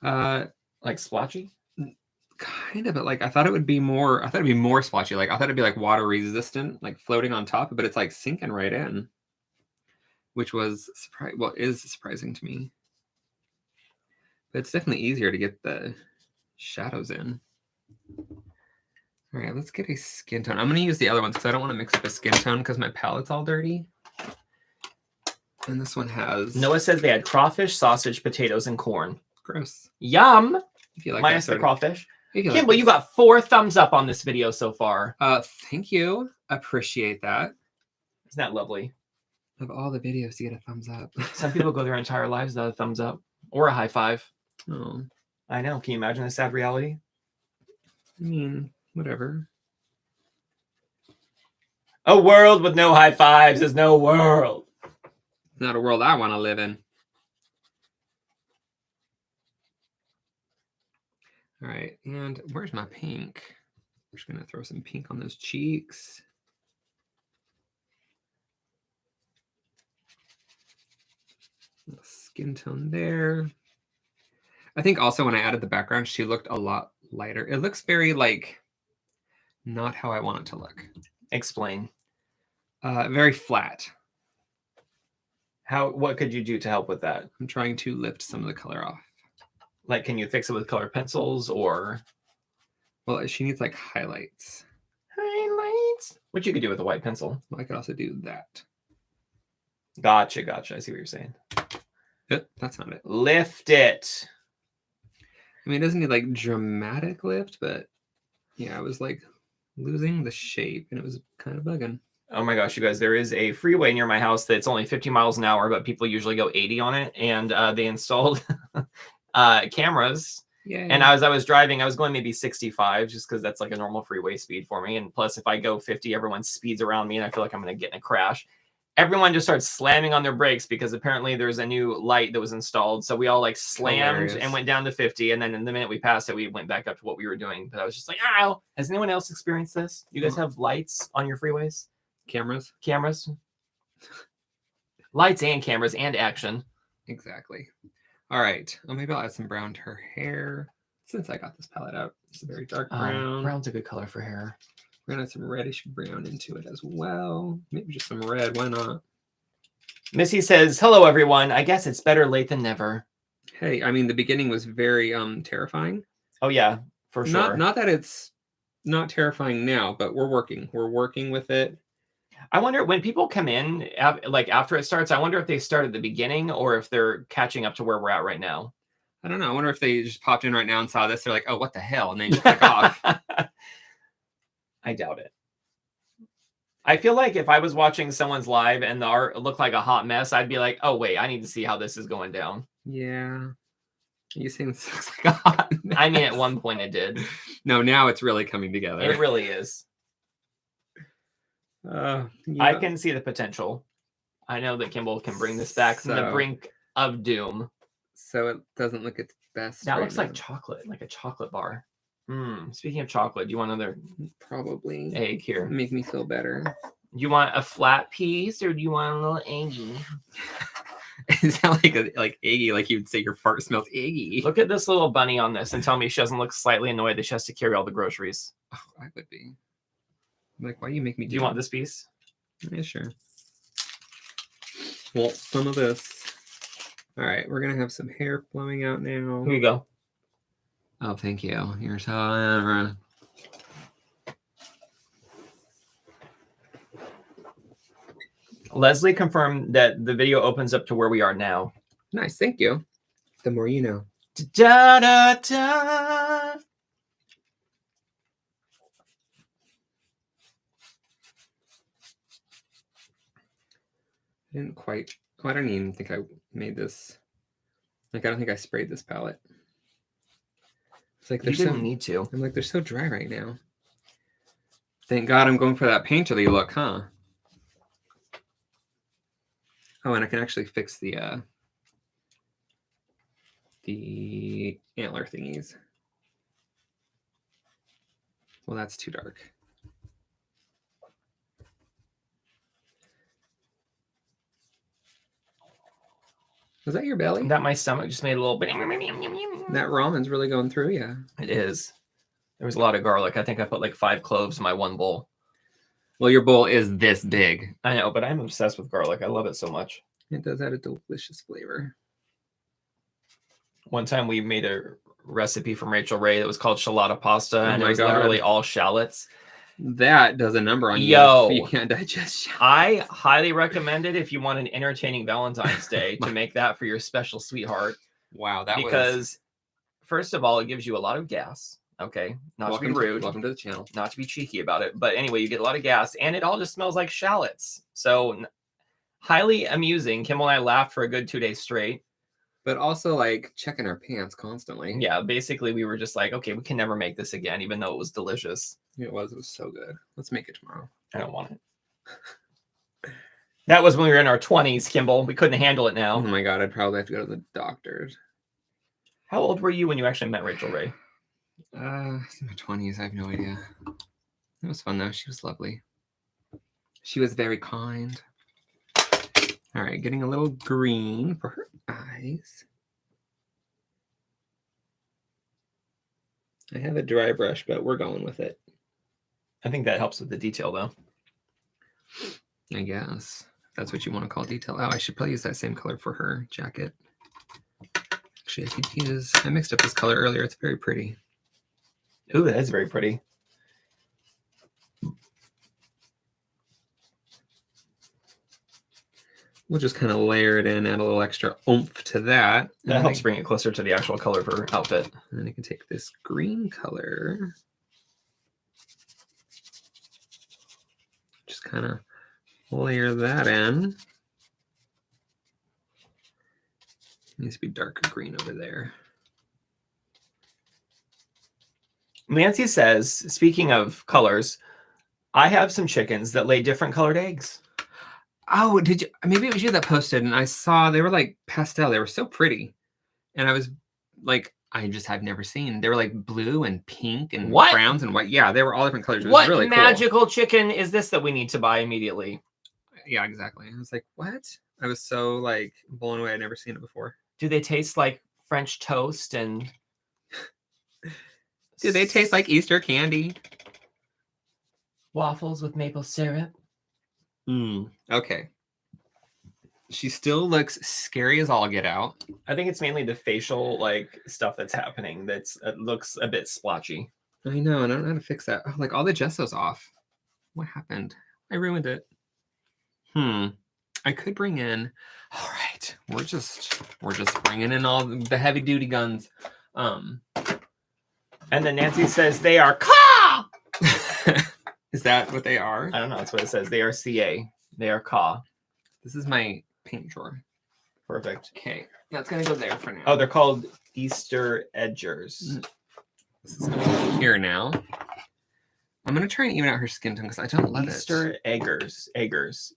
Like splotchy? Kind of, but like I thought it'd be more splotchy. Like I thought it'd be like water resistant, like floating on top, but it's like sinking right in. Which was is surprising to me. But it's definitely easier to get the shadows in. All right, let's get a skin tone. I'm going to use the other ones because I don't want to mix up a skin tone because my palette's all dirty. And this one has... Noah says they had crawfish, sausage, potatoes, and corn. Gross. Yum! If you like Minus that the sort of- crawfish. if you like Kimball, this. you got 4 thumbs up on this video so far. Thank you. Appreciate that. Isn't that lovely? Of all the videos to get a thumbs up. Some people go their entire lives without a thumbs up or a high five. Oh. I know. Can you imagine the sad reality? I mean, whatever. A world with no high fives is no world. It's not a world I want to live in. All right, and where's my pink? I'm just gonna throw some pink on those cheeks. Skin tone there. I think also when I added the background, she looked a lot lighter. It looks very like not how I want it to look. Explain. Very flat. What could you do to help with that? I'm trying to lift some of the color off. Like, can you fix it with colored pencils or? Well, she needs like highlights. Highlights. Which you could do with a white pencil. Well, I could also do that. Gotcha. I see what you're saying. Yep, that's not it. Lift it. I mean, it doesn't need like dramatic lift, but yeah, I was like losing the shape and it was kind of bugging. Oh my gosh, you guys, there is a freeway near my house that's only 50 miles an hour, but people usually go 80 on it. And they installed cameras. Yeah. And as I was driving, I was going maybe 65 just because that's like a normal freeway speed for me. And plus, if I go 50, everyone speeds around me and I feel like I'm going to get in a crash. Everyone just starts slamming on their brakes because apparently there's a new light that was installed. So we all like slammed and went down to 50. And then in the minute we passed it, we went back up to what we were doing. But I was just like, ow. Has anyone else experienced this? You guys have lights on your freeways? Cameras? Lights and cameras and action. Exactly. All right. Well, maybe I'll add some brown to her hair since I got this palette out. It's a very dark brown. Brown's a good color for hair. We're going to add some reddish brown into it as well. Maybe just some red. Why not? Missy says, hello, everyone. I guess it's better late than never. Hey, I mean, the beginning was very terrifying. Oh, yeah, for sure. Not that it's not terrifying now, but we're working. We're working with it. I wonder when people come in, like after it starts, I wonder if they start at the beginning or if they're catching up to where we're at right now. I don't know. I wonder if they just popped in right now and saw this. They're like, oh, what the hell? And they just click off. I doubt it. I feel like if I was watching someone's live and the art looked like a hot mess, I'd be like, oh, wait, I need to see how this is going down. Yeah. You saying this looks like a hot mess? I mean, at one point it did. No, now it's really coming together. It really is. Yeah. I can see the potential. I know that Kimball can bring this back from the brink of doom. So it doesn't look its best. That looks like chocolate, like a chocolate bar. Speaking of chocolate, do you want another probably egg here? Make me feel better. Do you want a flat piece or do you want a little eggy? It sounds like eggy, like you'd say your fart smells eggy. Look at this little bunny on this and tell me she doesn't look slightly annoyed that she has to carry all the groceries. Oh, I would be. Like, why do you make me do you want this piece? Yeah, sure. Well, some of this. All right, we're gonna have some hair flowing out now. Here you go. Oh, thank you. You're so. Leslie confirmed that the video opens up to where we are now. Nice, thank you. The more you know. Da da da. I didn't quite. Oh, I don't even think I made this. Like, I don't think I sprayed this palette. It's like you didn't need to. I'm like, they're so dry right now. Thank God I'm going for that painterly look, huh? Oh, and I can actually fix the antler thingies. Well, that's too dark. Was that your belly? That my stomach just made a little bit. That ramen's really going through, yeah. It is. There was a lot of garlic. I think I put like 5 cloves in my one bowl. Well, your bowl is this big. I know, but I'm obsessed with garlic. I love it so much. It does add a delicious flavor. One time we made a recipe from Rachel Ray that was called shallotta pasta, and it was God. literally all shallots. That does a number on Yo, you. You can't digest shallots. I highly recommend it if you want an entertaining Valentine's Day to make that for your special sweetheart. Wow, because first of all, it gives you a lot of gas. Okay, not to be rude. Welcome to the channel. Not to be cheeky about it, but anyway, you get a lot of gas, and it all just smells like shallots. So highly amusing. Kimball and I laughed for a good 2 days straight. but also like checking our pants constantly. Yeah, basically we were just like, okay, we can never make this again, even though it was delicious. It was so good. Let's make it tomorrow. I don't want it. That was when we were in our 20s, Kimball. We couldn't handle it Oh now. my god, I'd probably have to go to the doctor's. How old were you when you actually met Rachel Ray? In my 20s, I have no idea. It was fun though. She was lovely. She was very kind. All right, getting a little green for her eyes. I have a dry brush, but we're going with it. I think that helps with the detail, though. I guess that's what you want to call detail. Oh, I should probably use that same color for her jacket. Actually, I could use. I mixed up this color earlier. It's very pretty. Ooh, that is very pretty. We'll just kind of layer it in, add a little extra oomph to that. That helps bring it closer to the actual color of her outfit. And then I can take this green color. Just kind of layer that in. Needs to be darker green over there. Nancy says, speaking of colors, I have some chickens that lay different colored eggs. Oh, did you? Maybe it was you that posted, and I saw they were like pastel. They were so pretty, and I was like, I've never seen. They were like blue and pink and What? browns and white. Yeah, they were all different colors. It was What really magical chicken is this that we need to buy immediately? Cool. Yeah, exactly. I was like, what? I was so like blown away. I'd never seen it before. Do they taste like French toast and? Do they taste like Easter candy? Waffles with maple syrup? Okay. She still looks scary as all get out. I think it's mainly the facial like stuff that's happening that's looks a bit splotchy. I know, and I don't know how to fix that. Oh, like all the gesso's off. What happened? I ruined it. I could bring in. All right, we're just bringing in all the heavy duty guns. And then Nancy says they are Ka. Is that what they are? I don't know. That's what it says. They are CA. They are Ka. This is my paint drawer. Perfect. Okay, that's gonna go there for now. Oh, they're called Easter Edgers. This is gonna go here now. I'm gonna try and even out her skin tone because I don't love Easter Eggers.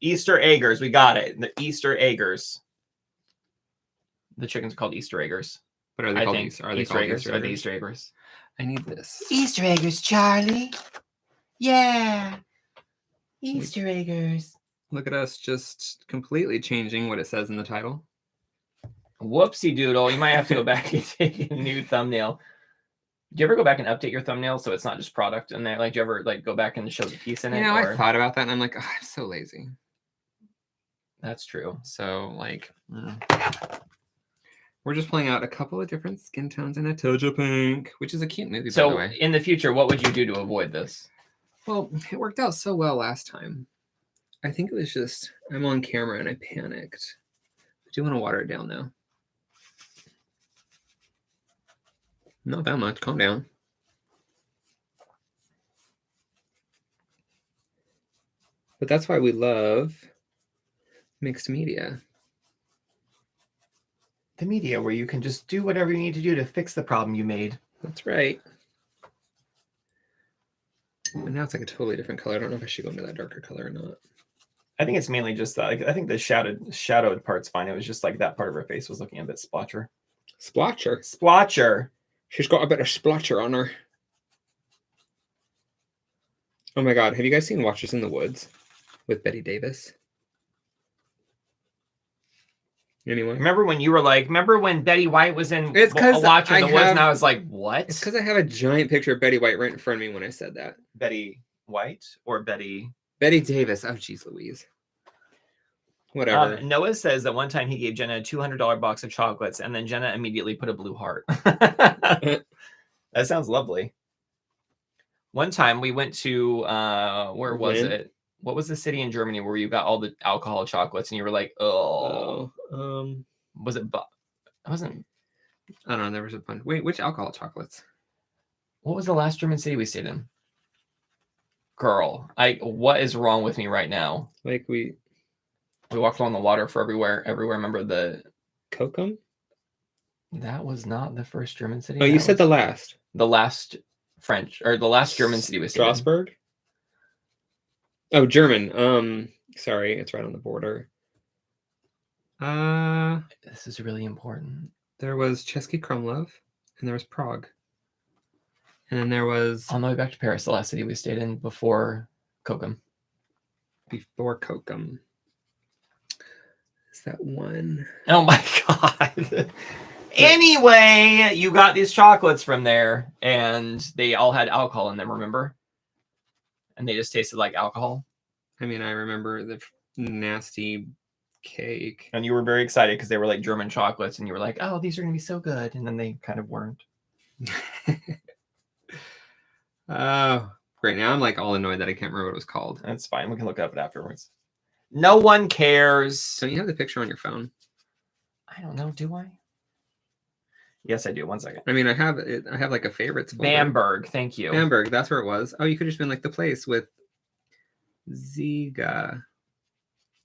Easter Eggers. We got it. The Easter Eggers. The chickens are called Easter Eggers. But are they called Easter? Are they called Eggers? Easter Are the Eggers? Easter Eggers? I need this. Easter eggers, Charlie. Yeah. Easter eggers. Look at us just completely changing what it says in the title. Whoopsie doodle. You might have to go back and take a new thumbnail. Do you ever go back and update your thumbnail so it's not just product in there? Like, do you ever like go back and show the piece in it? You know, or... I thought about that and I'm like, oh, I'm so lazy. That's true. So like, we're just playing out a couple of different skin tones and a touch of pink, which is a cute movie, by the So way. in the future, what would you do to avoid this? Well, it worked out so well last time. I think it was just, I'm on camera and I panicked. I do want to water it down though. Not that much, calm down. But that's why we love mixed media. The media where you can just do whatever you need to do to fix the problem you made. That's right. And now it's like a totally different color. I don't know if I should go into that darker color or not. I think it's mainly just like, I think the shadowed part's fine. It was just like that part of her face was looking a bit splotcher. Splotcher. Splotcher. She's got a bit of splotcher on her. Oh my god, have you guys seen Watchers in the Woods with Betty Davis? Anyone? Remember when you were like, remember when Betty White was in It's 'cause Watcher in the Woods? have- And I was like, what? It's because I have a giant picture of Betty White right in front of me when I said that. Betty White or Betty? Betty Davis. Oh, geez, Louise. Whatever. Noah says that one time he gave Jenna a $200 box of chocolates, and then Jenna immediately put a blue heart. That sounds lovely. One time we went to where was When? it? What was the city in Germany where you got all the alcohol chocolates, and you were like, oh, was it? I wasn't. I don't know. There was a bunch. Wait, which alcohol chocolates? What was the last German city we stayed in? Girl, what is wrong with me right now? Like we We walked along the water for everywhere. Remember the Kokum? That was not the first German city. Oh, you that said was the last. the last French or the last German city was Strasbourg? Oh, German. Sorry, it's right on the border. This is really important. There was Český Krumlov, and there was Prague. And then there was... On the way back to Paris, the last city we stayed in before Kokum. Before Kokum. Is that one? Oh my god. Anyway, you got these chocolates from there, and they all had alcohol in them, remember? And they just tasted like alcohol. I mean, I remember the nasty cake. And you were very excited because they were like German chocolates, and you were like, oh, these are going to be so good. And then they kind of weren't. Oh, great. Now I'm like all annoyed that I can't remember what it was called. That's fine. We can look it up afterwards. No one cares. Don't you have the picture on your phone? I don't know. Do I? Yes, I do. 1 second. I mean, I have it. I have like a favorites folder. Bamberg. Thank you. Bamberg. That's where it was. Oh, you could have just been like the place with Ziga.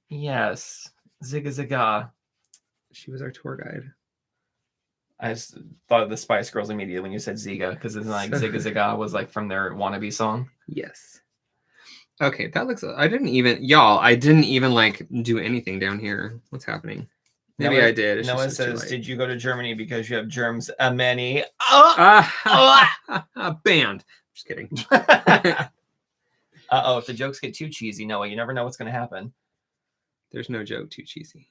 Yes. Zigga Zigga. She was our tour guide. I just thought of the Spice Girls immediately when you said Ziga, because it's like Zigga Zigga was like from their wannabe song. Yes. Okay, that looks... I didn't even like do anything down here. What's happening? Maybe I did. It's Noah just too says, late. did you go to Germany because you have germs a many? Banned. Just kidding. Uh-oh, if the jokes get too cheesy, Noah, you never know what's going to happen. There's no joke too cheesy.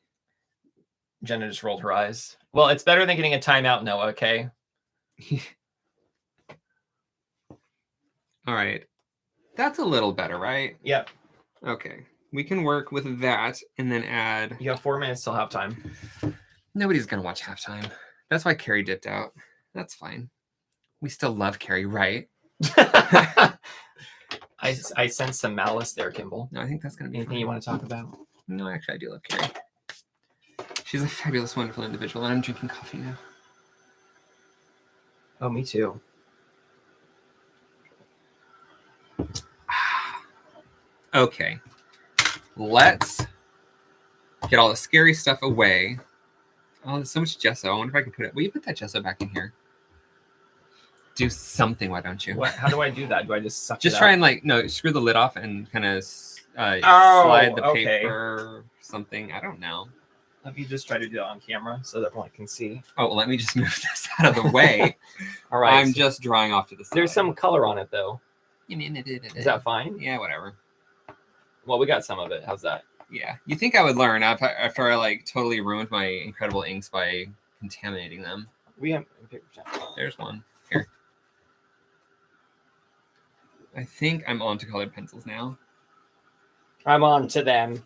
Jenna just rolled her eyes. Well, it's better than getting a timeout, Noah, okay? All right. That's a little better, right? Yep. Okay. We can work with that and then add... You have 4 minutes till halftime. Nobody's going to watch halftime. That's why Carrie dipped out. That's fine. We still love Carrie, right? I sense some malice there, Kimball. No, I think that's going to be Anything fine. you want to talk about? No, actually, I do love Carrie. She's a fabulous, wonderful individual, and I'm drinking coffee now. Oh, me too. Okay. Let's get all the scary stuff away. Oh, there's so much gesso. I wonder if I can put it... Will you put that gesso back in here? Do something, why don't you? What? How do I do that? Do I just suck Just it try up? and like, no, screw the lid off and kind of slide the okay. paper or something. I don't know. Let me just try to do that on camera so that everyone can see. Oh, well, let me just move this out of the way. All right. I'm just drawing off to the side. There's some color on it, though. Is that fine? Yeah, whatever. Well, we got some of it. How's that? Yeah. You think I would learn after I like totally ruined my incredible inks by contaminating them. We have... There's one. Here. I think I'm on to colored pencils now. I'm on to them.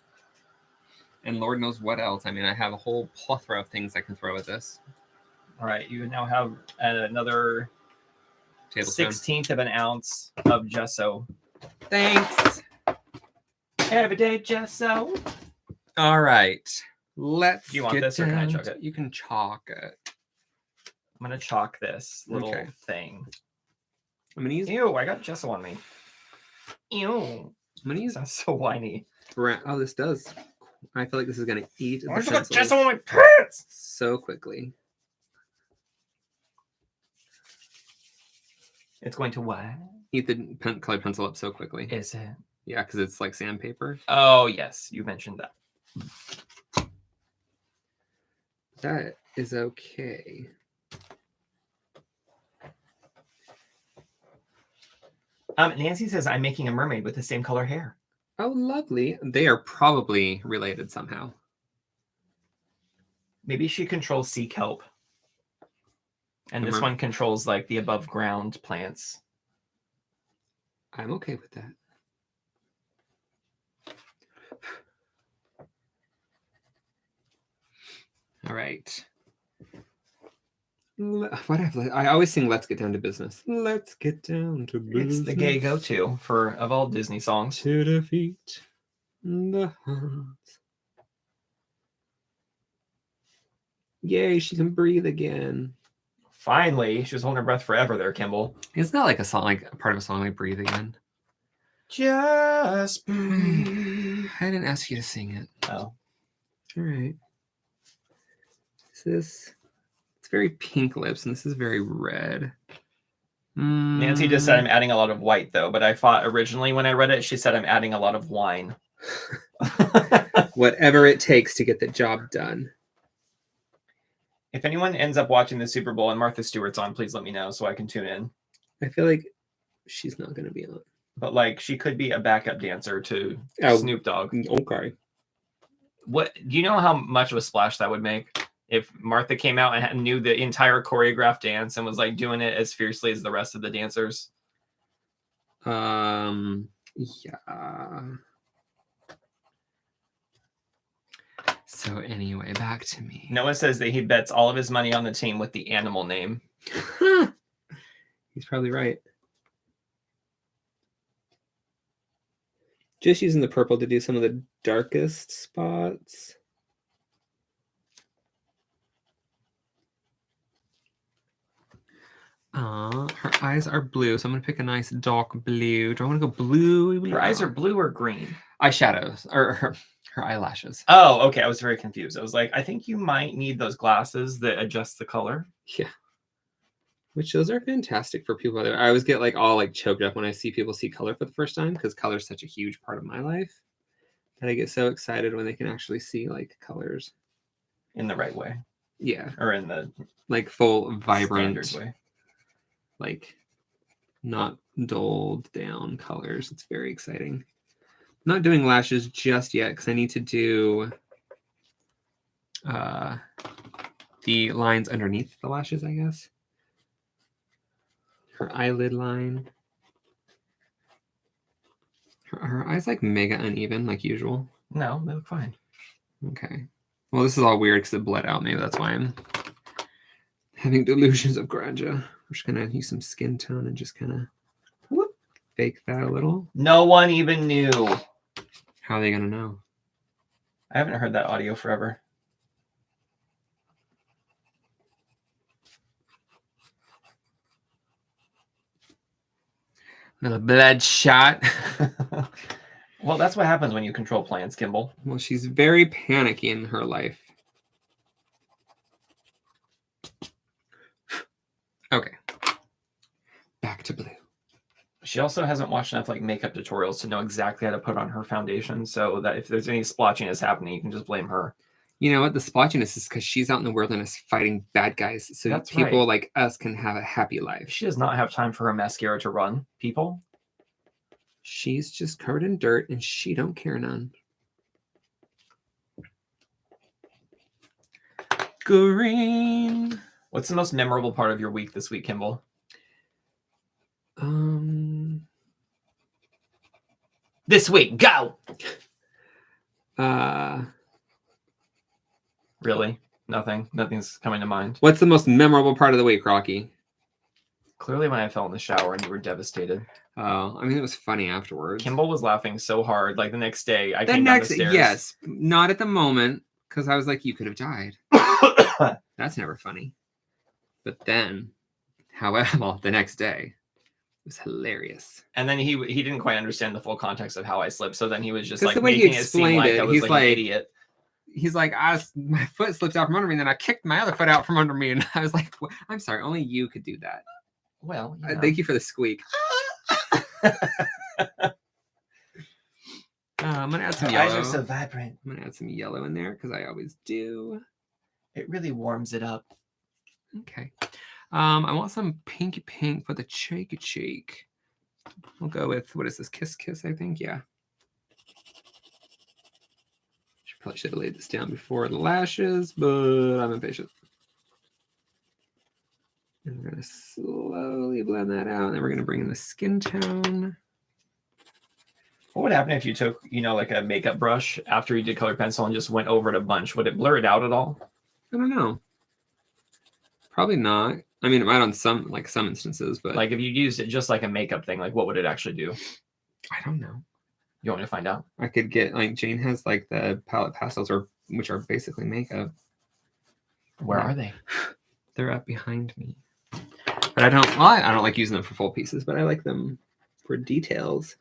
And Lord knows what else. I mean, I have a whole plethora of things I can throw at this. All right. You now have another Tablespoon. 1/16 of an ounce of gesso. Thanks. Everyday gesso. All right. Let's Do you want get this or can I down chalk to- it? You can chalk it. I'm going to chalk this little Okay. thing. I'm going to use... Ew, I got gesso on me. Ew. I'm going to use... That's so whiny. Oh, this does... I feel like this is going to eat the I just got pencils gesso on my pants. so quickly. It's going to what? Eat the colored pencil up so quickly. Is it? Yeah, because it's like sandpaper. Oh, yes. You mentioned that. That is okay. Nancy says I'm making a mermaid with the same color hair. Oh, lovely. They are probably related somehow. Maybe she controls sea kelp. And this Uh-huh. one controls like the above ground plants. I'm okay with that. All right. I always sing "Let's Get Down to Business." Let's get down to business. It's the gay go-to of all Disney songs. To defeat the hearts. Yay, she can breathe again. Finally, she was holding her breath forever there, Kimball. Isn't that like a song, like a part of a song like "Breathe Again"? Just breathe. I didn't ask you to sing it. Oh. All right. Is this? It's very pink lips, and this is very red. Nancy just said I'm adding a lot of white, though, but I thought originally when I read it, she said I'm adding a lot of wine. Whatever it takes to get the job done. If anyone ends up watching the Super Bowl and Martha Stewart's on, please let me know so I can tune in. I feel like she's not going to be on. But like, she could be a backup dancer to Snoop Dogg. Okay. What do you know how much of a splash that would make if Martha came out and knew the entire choreographed dance and was like doing it as fiercely as the rest of the dancers? Yeah. So anyway, back to me. Noah says that he bets all of his money on the team with the animal name. He's probably right. Just using the purple to do some of the darkest spots. Her eyes are blue, so I'm going to pick a nice dark blue. Do I want to go blue? Her eyes are blue or green? Eyeshadows, or her eyelashes. Oh, okay. I was very confused. I was like, I think you might need those glasses that adjust the color. Yeah. Which those are fantastic for people. I always get like all like choked up when I see people see color for the first time, because color is such a huge part of my life. And I get so excited when they can actually see like colors In the right way. Yeah. Or in the Like full vibrant standard way. Like not dulled down colors. It's very exciting. I'm not doing lashes just yet because I need to do the lines underneath the lashes, I guess. Her eyelid line. Her eyes like mega uneven, like usual. No, they look fine. Okay. Well, this is all weird because it bled out. Maybe that's why I'm having delusions of grandeur. We're just gonna use some skin tone and just kind of fake that a little. No one even knew. How are they gonna know? I haven't heard that audio forever. Little bloodshot. Well, that's what happens when you control plants, Kimball. Well, she's very panicky in her life. Okay. Back to blue. She also hasn't watched enough like makeup tutorials to know exactly how to put on her foundation, so that if there's any splotchiness happening, you can just blame her. You know what? The splotchiness is because she's out in the wilderness fighting bad guys, so That's people right. like us can have a happy life. She does not have time for her mascara to run, people. She's just covered in dirt, and she don't care none. Green. What's the most memorable part of your week this week, Kimball? This week, go! Really? Nothing? Nothing's coming to mind? What's the most memorable part of the week, Rocky? Clearly when I fell in the shower and you were devastated. Oh, I mean, it was funny afterwards. Kimball was laughing so hard. Like the next day, I came down the stairs. Yes, not at the moment, because I was like, you could have died. That's never funny. But then, however, the next day, it was hilarious. And then he didn't quite understand the full context of how I slipped. So then he was just Because like the way he making it seem explained like it, I was he's like like- an idiot. He's like, my foot slipped out from under me, and then I kicked my other foot out from under me. And I was like, I'm sorry, only you could do that. Well, you know. Thank you for the squeak. I'm going to add some Her yellow. eyes are so vibrant. I'm going to add some yellow in there because I always do. It really warms it up. Okay. I want some pinky pink for the cheek. We'll go with, what is this? Kiss, I think. Yeah. Probably should have laid this down before the lashes, but I'm impatient. And we're going to slowly blend that out. And then we're going to bring in the skin tone. What would happen if you took, like a makeup brush after you did colored pencil and just went over it a bunch? Would it blur it out at all? I don't know. Probably not. I mean, it might on some instances, but Like if you used it just like a makeup thing, like what would it actually do? I don't know. You want me to find out? I could get, like, Jane has like the palette pastels, which are basically makeup. Where are they? They're up behind me. But I don't like using them for full pieces, but I like them for details.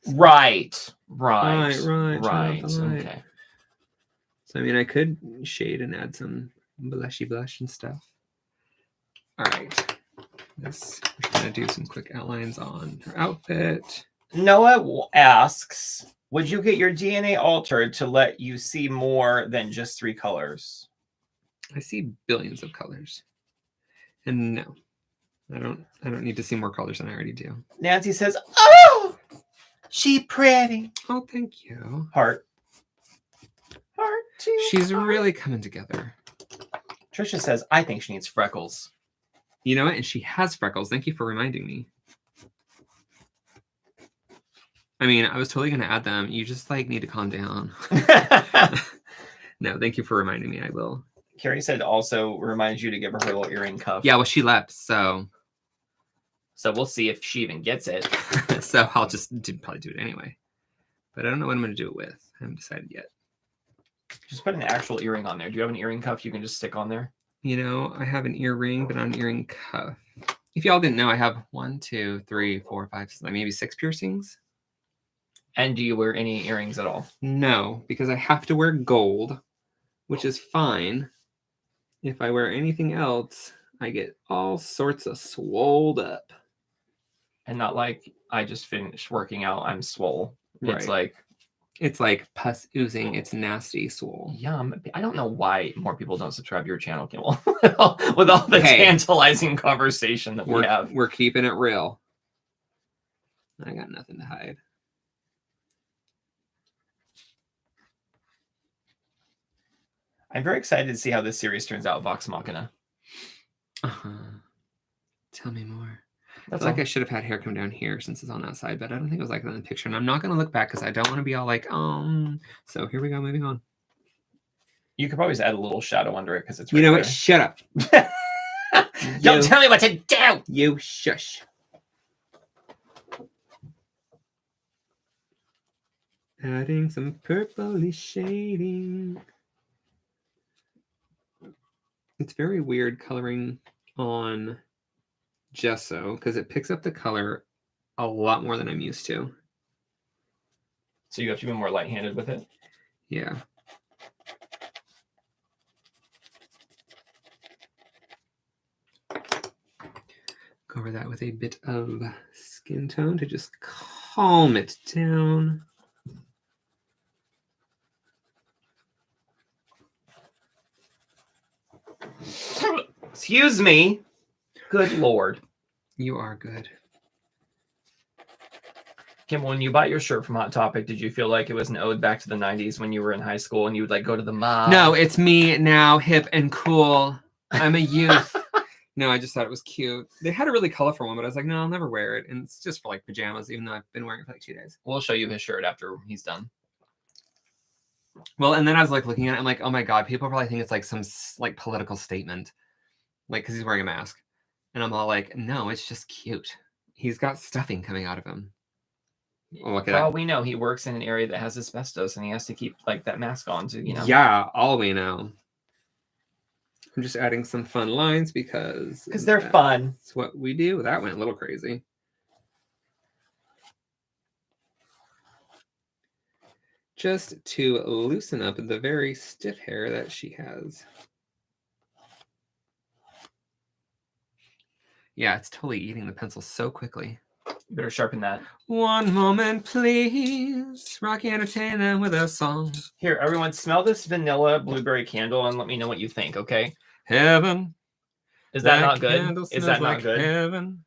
Right. Right. Okay. So I mean, I could shade and add some blushy blush and stuff. All right. This, we're going to do some quick outlines on her outfit. Noah asks, would you get your DNA altered to let you see more than just 3 colors? I see billions of colors. And no, I don't need to see more colors than I already do. Nancy says, oh, she pretty. Oh, thank you. Heart. Heart to She's heart. really coming together. Trisha says, I think she needs freckles. You know what? And she has freckles. Thank you for reminding me. I mean, I was totally going to add them. You just like need to calm down. No, thank you for reminding me. I will. Carrie said also reminds you to give her little earring cuff. Yeah, well, she left, so we'll see if she even gets it. so I'll just probably do it anyway. But I don't know what I'm going to do it with. I haven't decided yet. Just put an actual earring on there. Do you have an earring cuff you can just stick on there? You know, I have an earring, but not an earring cuff. If y'all didn't know, I have 1, 2, 3, 4, 5, like maybe 6 piercings. And do you wear any earrings at all? No, because I have to wear gold, which is fine. If I wear anything else, I get all sorts of swolled up. And not like I just finished working out, I'm swole. Right. It's like pus oozing. It's nasty swole. Yum. I don't know why more people don't subscribe to your channel, Kimball. With all the tantalizing conversation that we have. We're keeping it real. I got nothing to hide. I'm very excited to see how this series turns out, Vox Machina. Tell me more. That's like I should have had hair come down here since it's on that side, but I don't think it was like that in the picture. And I'm not going to look back because I don't want to be all like, So here we go, moving on. You could probably just add a little shadow under it because it's You know what? Shut up. Don't tell me what to do. You shush. Adding some purpley shading. It's very weird coloring on gesso because it picks up the color a lot more than I'm used to. So you have to be more light-handed with it? Yeah. Cover that with a bit of skin tone to just calm it down. Excuse me. Good Lord. You are good. Kim, when you bought your shirt from Hot Topic, did you feel like it was an ode back to the 90s when you were in high school and you would like go to the mall? No, it's me now, hip and cool. I'm a youth. No, I just thought it was cute. They had a really colorful one, but I was like, no, I'll never wear it. And it's just for like pajamas, even though I've been wearing it for like 2 days. We'll show you his shirt after he's done. Well, and then I was like looking at it, I'm like, oh my God, people probably think it's like some like political statement. Like, because he's wearing a mask. And I'm all like, no, it's just cute. He's got stuffing coming out of him. Oh, look at that. Well, we know he works in an area that has asbestos and he has to keep like that mask on to, you know. Yeah, all we know. I'm just adding some fun lines because they're fun. That's what we do. That went a little crazy. Just to loosen up the very stiff hair that she has. Yeah, it's totally eating the pencil so quickly. You better sharpen that. One moment, please. Rocky entertainment with a song. Here, everyone, smell this vanilla blueberry candle and let me know what you think, okay? Heaven. Is that not good? Is that not good? Heaven.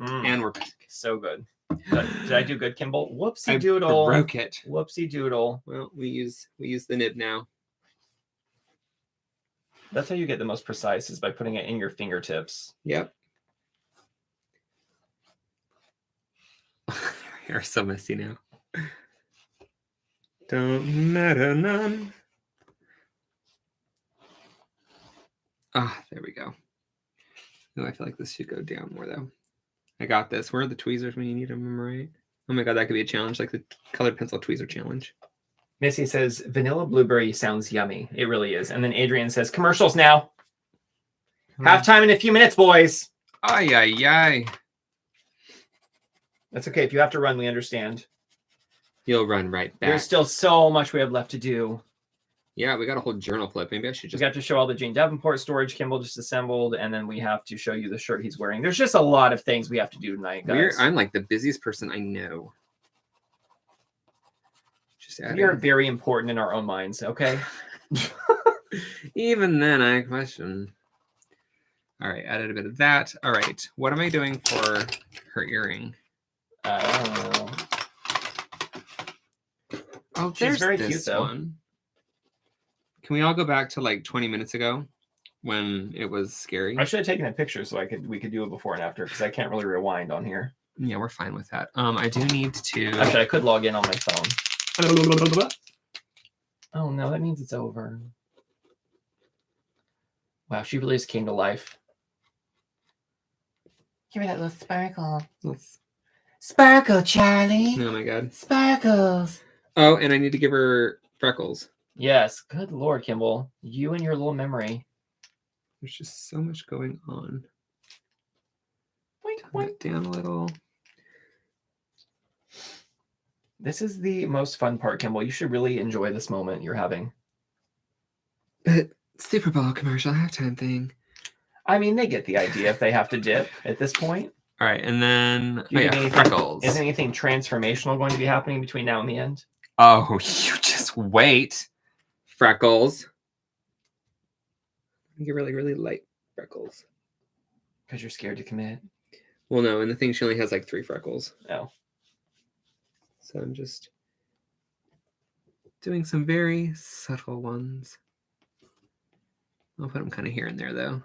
And we're back. So good. Did I do good, Kimball? Whoopsie doodle. I broke it. Whoopsie doodle. Well, we use the nib now. That's how you get the most precise, is by putting it in your fingertips. Yep. Hair's so messy now. Don't matter none. Ah, there we go. Oh, I feel like this should go down more though. I got this. Where are the tweezers when you need them, right? Oh my God, that could be a challenge, like the colored pencil tweezer challenge. Missy says, vanilla blueberry sounds yummy. It really is. And then Adrian says, commercials now. Halftime in a few minutes, boys. Ay, ay, ay. That's okay. If you have to run, we understand. You'll run right back. There's still so much we have left to do. Yeah, we got a whole journal flip. Maybe I should We just. got to show all the Jane Davenport storage Kimball just assembled, and then we have to show you the shirt he's wearing. There's just a lot of things we have to do tonight, guys. I'm like the busiest person I know. Just We are adding. very important in our own minds, okay? Even then, I question. All right, added a bit of that. All right, what am I doing for her earring? Oh. Oh, She's there's very this cute, though. one. Can we all go back to like 20 minutes ago when it was scary? I should have taken a picture so we could do it before and after, because I can't really rewind on here. Yeah, we're fine with that. I do need to. Actually, I could log in on my phone. Oh no, that means it's over. Wow, she really just came to life. Give me that little sparkle. Let's- Sparkle, Charlie. Oh my god. Sparkles. Oh, and I need to give her freckles. Yes, good lord, Kimball. You and your little memory. There's just so much going on. Wait, Turn it down a little. This is the most fun part, Kimball. You should really enjoy this moment you're having. But Super Bowl commercial halftime thing. I mean, they get the idea if they have to dip at this point. All right, and then Do you think anything- freckles. Is anything transformational going to be happening between now and the end? Oh, you just wait. Freckles. I get really, really light freckles. Because you're scared to commit. Well, no, and the thing she only has like 3 freckles. Oh. So I'm just doing some very subtle ones. I'll put them kind of here and there, though.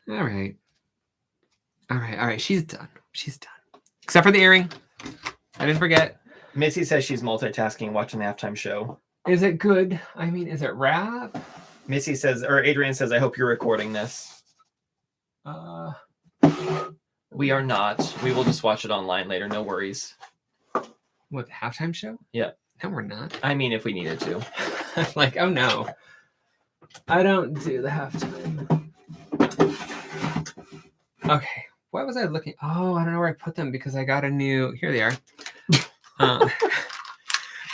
All right. All right. She's done. She's done. Except for the earring. I didn't forget. Missy says she's multitasking watching the halftime show. Is it good? I mean, is it rap? Missy says, or Adrian says, I hope you're recording this. We are not. We will just watch it online later. No worries. What, the halftime show? Yeah. No, we're not. I mean, if we needed to. Like, oh no. I don't do the halftime. Okay. Why was I looking? Oh, I don't know where I put them because I got a new. Here they are.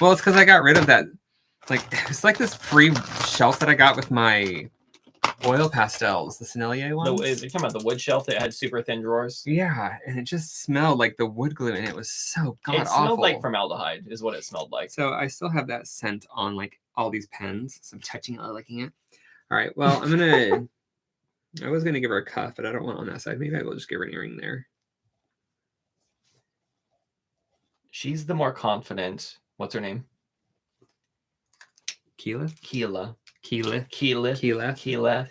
Well, it's because I got rid of that. Like, it's like this free shelf that I got with my oil pastels, the Sennelier ones. You're talking about the wood shelf that had super thin drawers? Yeah, and it just smelled like the wood glue, and it was so god It smelled awful. like formaldehyde, is what it smelled like. So I still have that scent on like all these pens. So I'm touching it, licking it. All right. Well, I'm gonna. I was gonna give her a cuff, but I don't want on that side. Maybe I will just give her an earring there. She's the more confident. What's her name? Keyleth. Keela. Keyleth. Keyleth. Keyleth. Keyleth.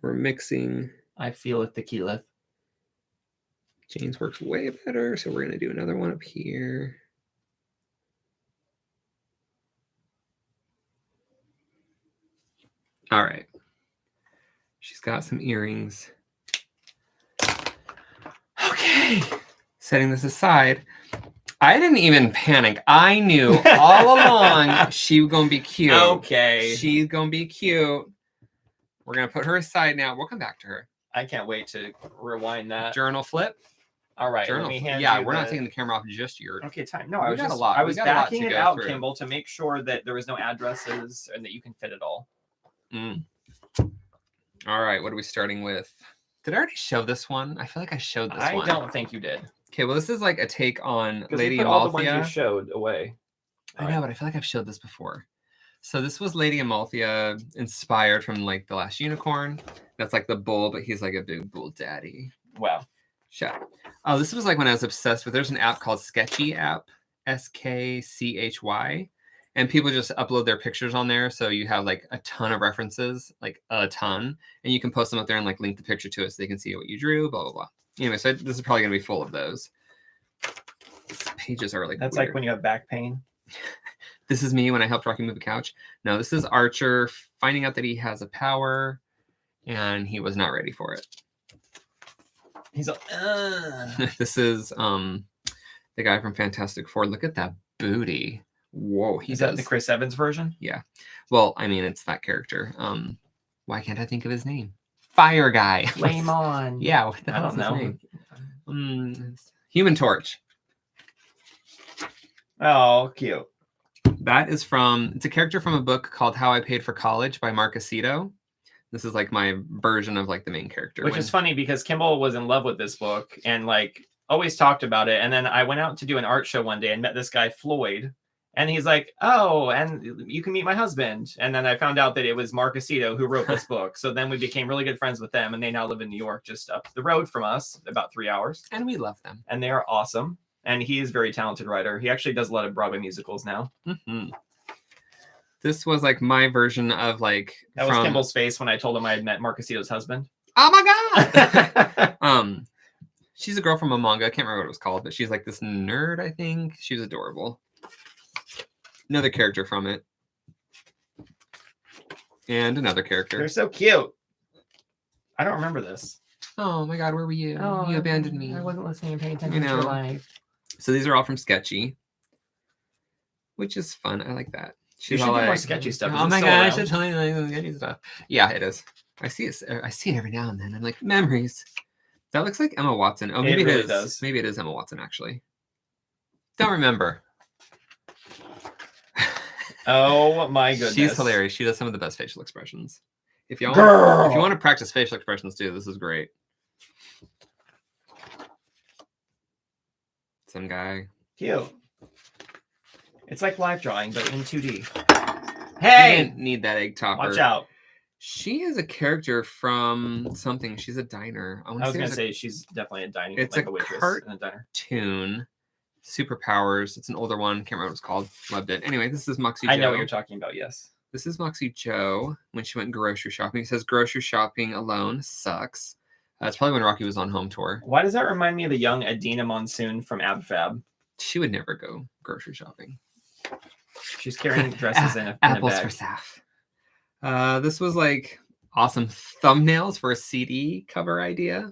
We're mixing. I feel it, the Keyleth. Jane's works way better, so we're gonna do another one up here. All right. She's got some earrings. Okay. Setting this aside, I didn't even panic. I knew all along she was gonna be cute. Okay. She's gonna be cute. We're gonna put her aside now. We'll come back to her. I can't wait to rewind that. Journal flip. All right. Journal. Let me hand Yeah, you we're not the- taking the camera off just yet. Okay, time. No, We I was got a just lot. I We was got a lot backing to it go out, through. Kimball, to make sure that there was no addresses and that you can fit it all. All right, what are we starting with? Did I already show this one? I feel like I showed this I one. don't think you did. Okay, well, this is like a take on 'Cause we Lady put all the ones you Amalthea. showed away. I know, but I feel like I've showed this before. So this was Lady Amalthea, inspired from like The Last Unicorn. That's like the bull, but he's like a big bull daddy. Wow. Shut up. Oh, this was like when I was obsessed with. There's an app called Sketchy app, SKCHY, and people just upload their pictures on there. So you have like a ton of references, like a ton, and you can post them up there and like link the picture to it so they can see what you drew. Blah blah blah. Anyway, so this is probably gonna be full of those. These pages are like That's weird. like when you have back pain. This is me when I helped Rocky move a couch. No, this is Archer finding out that he has a power, and he was not ready for it. He's like, This is the guy from Fantastic Four. Look at that booty. Whoa, Is that the Chris Evans version? Yeah. Well, I mean, it's that character. Why can't I think of his name? Fire Guy. Flame on. Yeah, what the I hell's don't his know. name? Human Torch. Oh, cute. That is from, it's a character from a book called How I Paid for College by Mark Aceto. This is like my version of like the main character. Which is funny because Kimball was in love with this book and like always talked about it. And then I went out to do an art show one day and met this guy, Floyd. And he's like, oh, and you can meet my husband. And then I found out that it was Mark Aceto who wrote this book. So then we became really good friends with them. And they now live in New York, just up the road from us, about 3 hours. And we love them. And they are awesome. And he is a very talented writer. He actually does a lot of Broadway musicals now. Mm-hmm. This was like my version of like... That was Kimball's face when I told him I had met Mark Aceto's husband. Oh my God! She's a girl from a manga. I can't remember what it was called, but she's like this nerd, I think. She was adorable. Another character from it. And another character. They're so cute. I don't remember this. Oh my God, where were you? Oh, You abandoned me. I wasn't listening and paying attention to know. your life. So these are all from Sketchy, which is fun. I like that. You should do more sketchy stuff. Is Oh it my still God, I around? should tell you like the sketchy stuff. Yeah, it is. I see it every now and then. I'm like, memories. That looks like Emma Watson. Oh, maybe it really is. does. Maybe it is Emma Watson, actually. Don't remember. Oh my goodness. She's hilarious. She does some of the best facial expressions. If you Girl! if you want to practice facial expressions too, this is great. Some guy. Cute. It's like live drawing, but in 2D. I Hey! didn't need that egg topper. Watch out. She is a character from something. She's a diner. I was going to say she's definitely a dining, it's like a a waitress in a diner. cartoon. Superpowers. It's an older one. Can't remember what it's called. Loved it. Anyway, this is Moxie Joe. I know what you're talking about, yes. This is Moxie Joe when she went grocery shopping. It says grocery shopping alone sucks. It's probably when Rocky was on home tour. Why does that remind me of the young Adina Monsoon from Ab Fab? She would never go grocery shopping. She's carrying dresses in a Apples bag. for Saf. This was like awesome thumbnails for a CD cover idea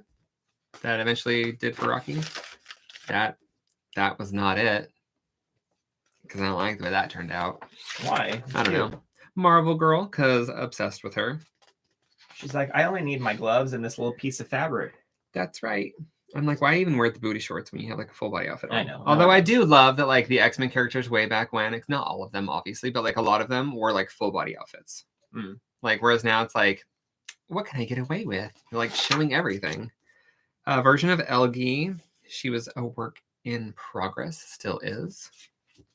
that eventually did for Rocky. That was not it. Because I don't like the way that turned out. Why? I don't know. Marvel Girl, because obsessed with her. She's like, I only need my gloves and this little piece of fabric. That's right. I'm like, why even wear the booty shorts when you have like a full body outfit on? I know. Although I do love that like the X-Men characters way back when, it's not all of them obviously, but like a lot of them wore like full body outfits. Mm. Like whereas now it's like, what can I get away with? They're like showing everything. A version of Elgie, she was a work in progress, still is.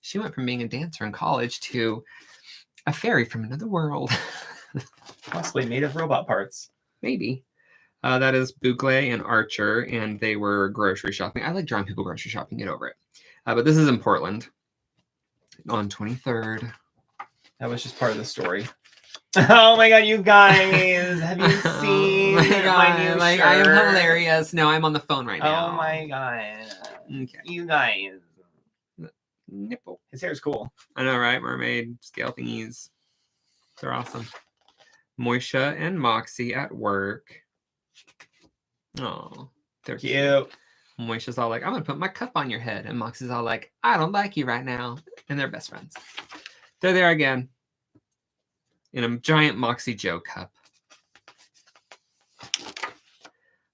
She went from being a dancer in college to a fairy from another world. Possibly made of robot parts. Maybe. That is Boucle and Archer, and they were grocery shopping. I like drawing people grocery shopping. Get over it. But this is in Portland on 23rd. That was just part of the story. Oh my God, you guys. Have you seen Oh my God, my new like, shirt? I am hilarious. No, I'm on the phone right now. Oh my God. Okay. You guys. Nipple. His hair's cool. I know, right? Mermaid scale thingies. They're awesome. Moisha and Moxie at work. Oh, they're Cute. Moisha's all like, I'm gonna put my cup on your head. And Moxie's all like, I don't like you right now. And they're best friends. They're there again. In a giant Moxie Joe cup.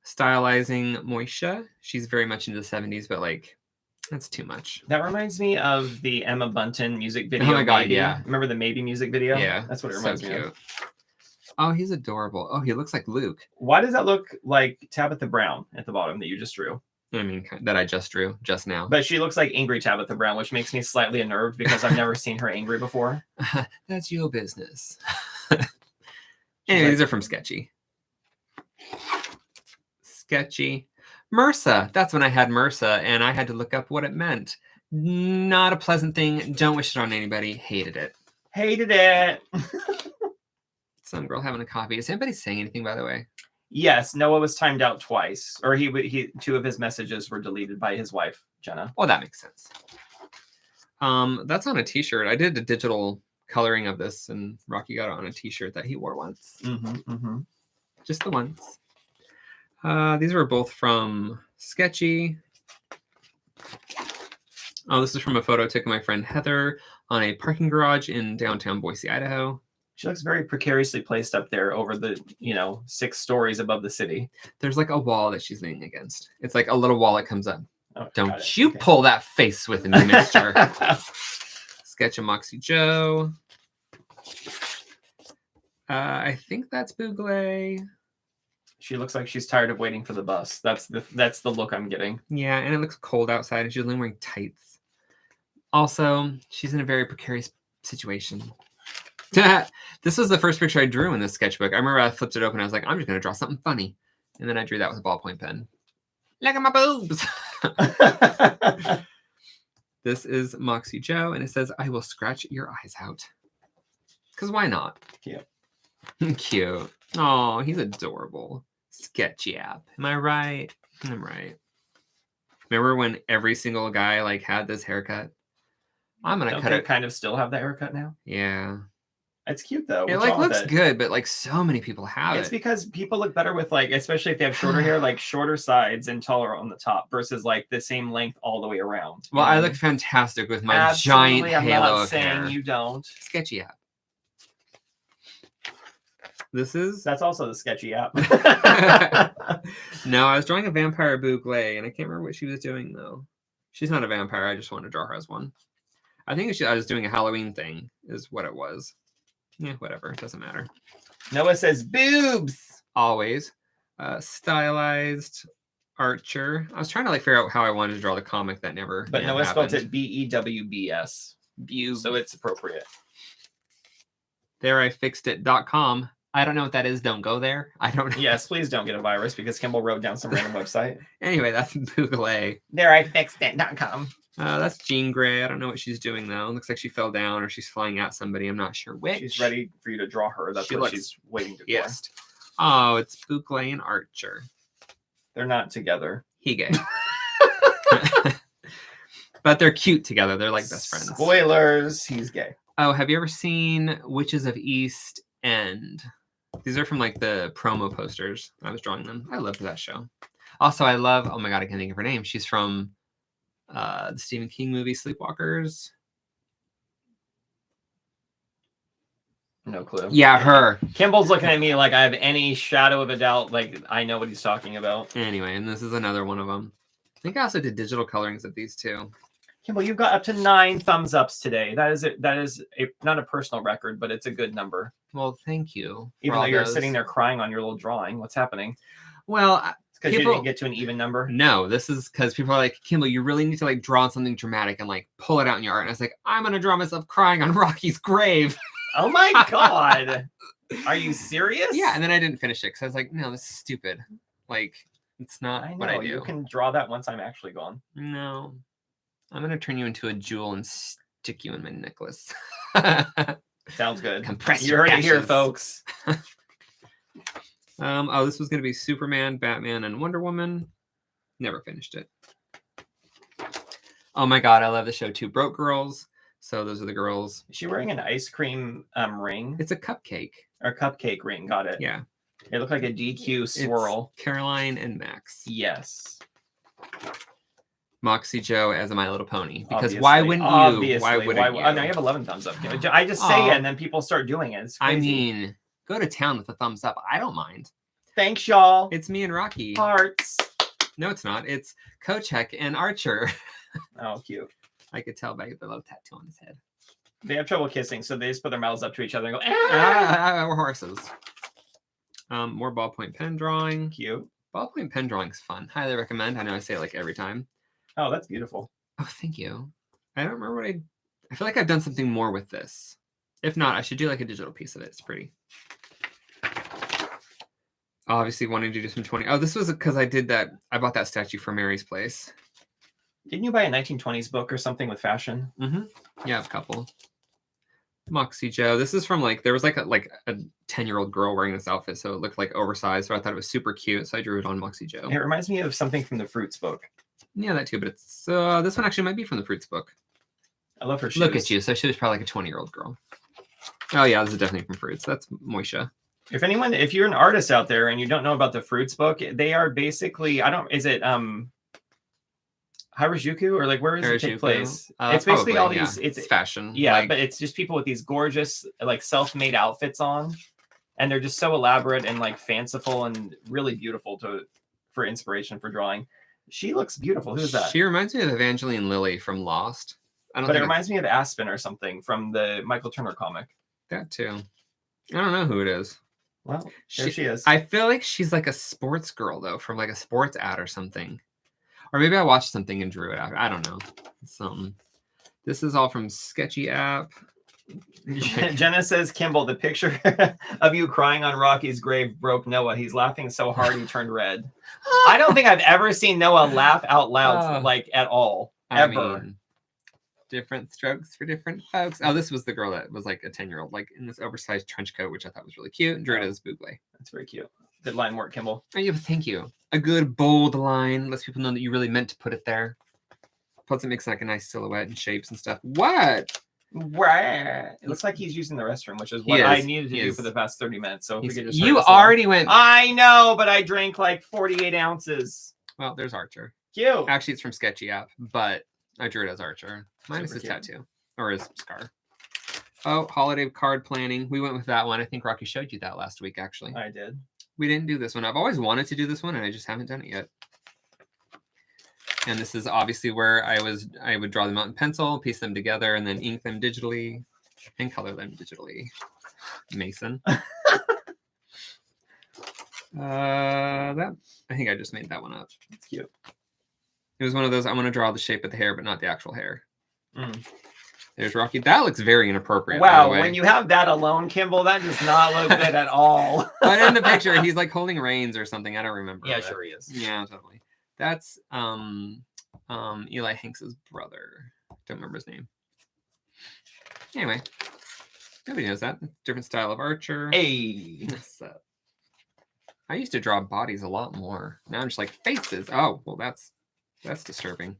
Stylizing Moisha. She's very much into the 70s, but like, that's too much. That reminds me of the Emma Bunton music video. Oh my God, Maybe. yeah. Remember the Maybe music video? Yeah. That's what it so reminds me cute. of. Oh, he's adorable. Oh, he looks like Luke. Why does that look like Tabitha Brown at the bottom that you just drew? I mean, that I just drew just now. But she looks like angry Tabitha Brown, which makes me slightly unnerved because I've never seen her angry before. That's your business. Anyway, these are from Sketchy. Sketchy. MRSA. That's when I had MRSA, and I had to look up what it meant. Not a pleasant thing. Don't wish it on anybody. Hated it. Hated it. Some girl having a coffee. Is anybody saying anything, by the way? Yes, Noah was timed out twice, or he 2 of his messages were deleted by his wife, Jenna. Oh, that makes sense. That's on a t-shirt. I did a digital coloring of this, and Rocky got it on a t-shirt that he wore once. Just the once. These were both from Sketchy. Oh, this is from a photo I took of my friend Heather on a parking garage in downtown Boise, Idaho. She looks very precariously placed up there over the, 6 stories above the city. There's like a wall that she's leaning against. It's like a little wall that comes up. Oh, Don't you pull that face with me, mister. Sketch of Moxie Joe. I think that's Bugle. She looks like she's tired of waiting for the bus. That's the look I'm getting. Yeah, and it looks cold outside, and she's only wearing tights. Also, she's in a very precarious situation. This was the first picture I drew in this sketchbook. I remember I flipped it open. I was like, I'm just going to draw something funny. And then I drew that with a ballpoint pen. Look at my boobs. This is Moxie Joe, and it says, I will scratch your eyes out. Because why not? Cute. Cute. Oh, he's adorable. Sketchy app. Am I right? I'm right. Remember when every single guy like had this haircut? I'm going to cut it. Kind of still have that haircut now? Yeah. It's cute though. It like looks good, but like so many people have it. It's because people look better with like, especially if they have shorter hair, like shorter sides and taller on the top versus like the same length all the way around. Well, I look fantastic with my giant halo I'm not of saying hair. you don't. Sketchy app. That's also the sketchy app. No, I was drawing a vampire Bugle, and I can't remember what she was doing though. She's not a vampire. I just wanted to draw her as one. I think I was doing a Halloween thing, is what it was. Yeah, whatever. It doesn't matter. Noah says boobs. Always. Stylized Archer. I was trying to like figure out how I wanted to draw the comic that never. But Noah happened. spelled it BEWBS. Bubes. So it's appropriate. There I fixed it.com. I don't know what that is. Don't go there. I don't know. Yes, please don't get a virus because Kimball wrote down some random website. Anyway, that's Bugle. There I fixed it.com. That's Jean Grey. I don't know what she's doing though. It looks like she fell down or she's flying at somebody. I'm not sure which. She's ready for you to draw her. That's what she's waiting to do. Yes. Oh, it's Bugle and Archer. They're not together. He gay. But they're cute together. They're like best friends. Spoilers. He's gay. Oh, have you ever seen Witches of East End? These are from like the promo posters. I was drawing them. I loved that show. Also, I love, oh my God, I can't think of her name. She's from the Stephen King movie Sleepwalkers. No clue. Yeah, her. Kimball's looking at me like I have any shadow of a doubt. Like I know what he's talking about. Anyway, and this is another one of them. I think I also did digital colorings of these too. Kimball, you've got up to 9 thumbs ups today. That is not a personal record, but it's a good number. Well, thank you. Even though you're sitting there crying on your little drawing. What's happening? Well, because you didn't get to an even number? No, this is because people are like, Kimball, you really need to like draw something dramatic and like pull it out in your art. And I was like, I'm going to draw myself crying on Rocky's grave. Oh my God. Are you serious? Yeah, and then I didn't finish it because I was like, no, this is stupid. Like, it's not I know, what I do. You can draw that once I'm actually gone. No. I'm going to turn you into a jewel and stick you in my necklace. Sounds good. Compress you your heard it here, ashes. folks. Oh, this was going to be Superman, Batman, and Wonder Woman. Never finished it. Oh my God, I love the show Two Broke Girls. So those are the girls. Is she wearing an ice cream ring? It's a cupcake. Or cupcake ring, got it. Yeah. It looked like a DQ swirl. It's Caroline and Max. Yes. Moxie Joe as a My Little Pony. Because Obviously. why wouldn't you? Obviously. Why wouldn't you? Oh, no, you have 11 thumbs up. I just say it and then people start doing it. It's crazy. I mean, go to town with a thumbs up. I don't mind. Thanks, y'all. It's me and Rocky. Hearts. No, it's not. It's Kochek and Archer. Oh, cute. I could tell by the little tattoo on his head. They have trouble kissing, so they just put their mouths up to each other and go, ah! We're horses. More ballpoint pen drawing. Cute. Ballpoint pen drawing is fun. Highly recommend. I know I say it like every time. Oh, that's beautiful. Oh, thank you. I don't remember what I feel like I've done something more with this. If not, I should do like a digital piece of it. It's pretty. Obviously wanting to do some 20. Oh, this was because I did that. I bought that statue for Mary's place. Didn't you buy a 1920s book or something with fashion? Mm-hmm. Yeah, a couple. Moxie Joe. This is from like, there was like a 10-year-old girl wearing this outfit, so it looked like oversized. So I thought it was super cute, so I drew it on Moxie Joe. It reminds me of something from the Fruits book. Yeah, that too. But it's this one actually might be from the Fruits book. I love her shoes. Look at you. So she was probably like a 20-year-old girl. Oh yeah, this is definitely from Fruits. That's Moisha. If you're an artist out there and you don't know about the Fruits book, they are basically, is it Harajuku or like where does it take place? It's basically probably, all these. Yeah. It's fashion. Yeah, like, but it's just people with these gorgeous like self-made outfits on, and they're just so elaborate and like fanciful and really beautiful for inspiration for drawing. She looks beautiful. Who's that? She reminds me of Evangeline Lilly from Lost. I don't But it think reminds me of Aspen or something from the Michael Turner comic. that too. I don't know who it is. Well, there she is. I feel like she's like a sports girl though, from like a sports ad or something. Or maybe I watched something and drew it out. I don't know. It's something. This is all from Sketchy App. Jenna says, Kimball, the picture of you crying on Rocky's grave broke Noah. He's laughing so hard he turned red. I don't think I've ever seen Noah laugh out loud like at all. Ever. I mean, different strokes for different folks. Oh, this was the girl that was like a 10-year-old, like in this oversized trench coat, which I thought was really cute. Drew it as Bugle. That's very cute. Good line work, Kimball. Oh, yeah, thank you. A good bold line lets people know that you really meant to put it there. Plus, it makes like a nice silhouette and shapes and stuff. What? It looks like he's using the restroom, which is what I needed to do for the past 30 minutes. So if we could just you already went. I know, but I drank like 48 ounces. Well, there's Archer. Cute. Actually, it's from Sketchy App, but I drew it as Archer. Minus his Super tattoo or his scar. Oh, holiday card planning. We went with that one. I think Rocky showed you that last week, actually. I did. We didn't do this one. I've always wanted to do this one, and I just haven't done it yet. And this is obviously where I would draw them out in pencil, piece them together, and then ink them digitally and color them digitally. Mason. That I think I just made that one up. It's cute. It was one of those, I want to draw the shape of the hair, but not the actual hair. There's Rocky. That looks very inappropriate. Wow, when you have that alone, Kimball, that does not look good at all. But in the picture, he's like holding reins or something. I don't remember. Yeah, sure he is. Yeah, totally. That's Eli Hanks's brother. Don't remember his name. Anyway, nobody knows that. Different style of Archer. Hey. I used to draw bodies a lot more. Now I'm just like faces. Oh, well, that's disturbing.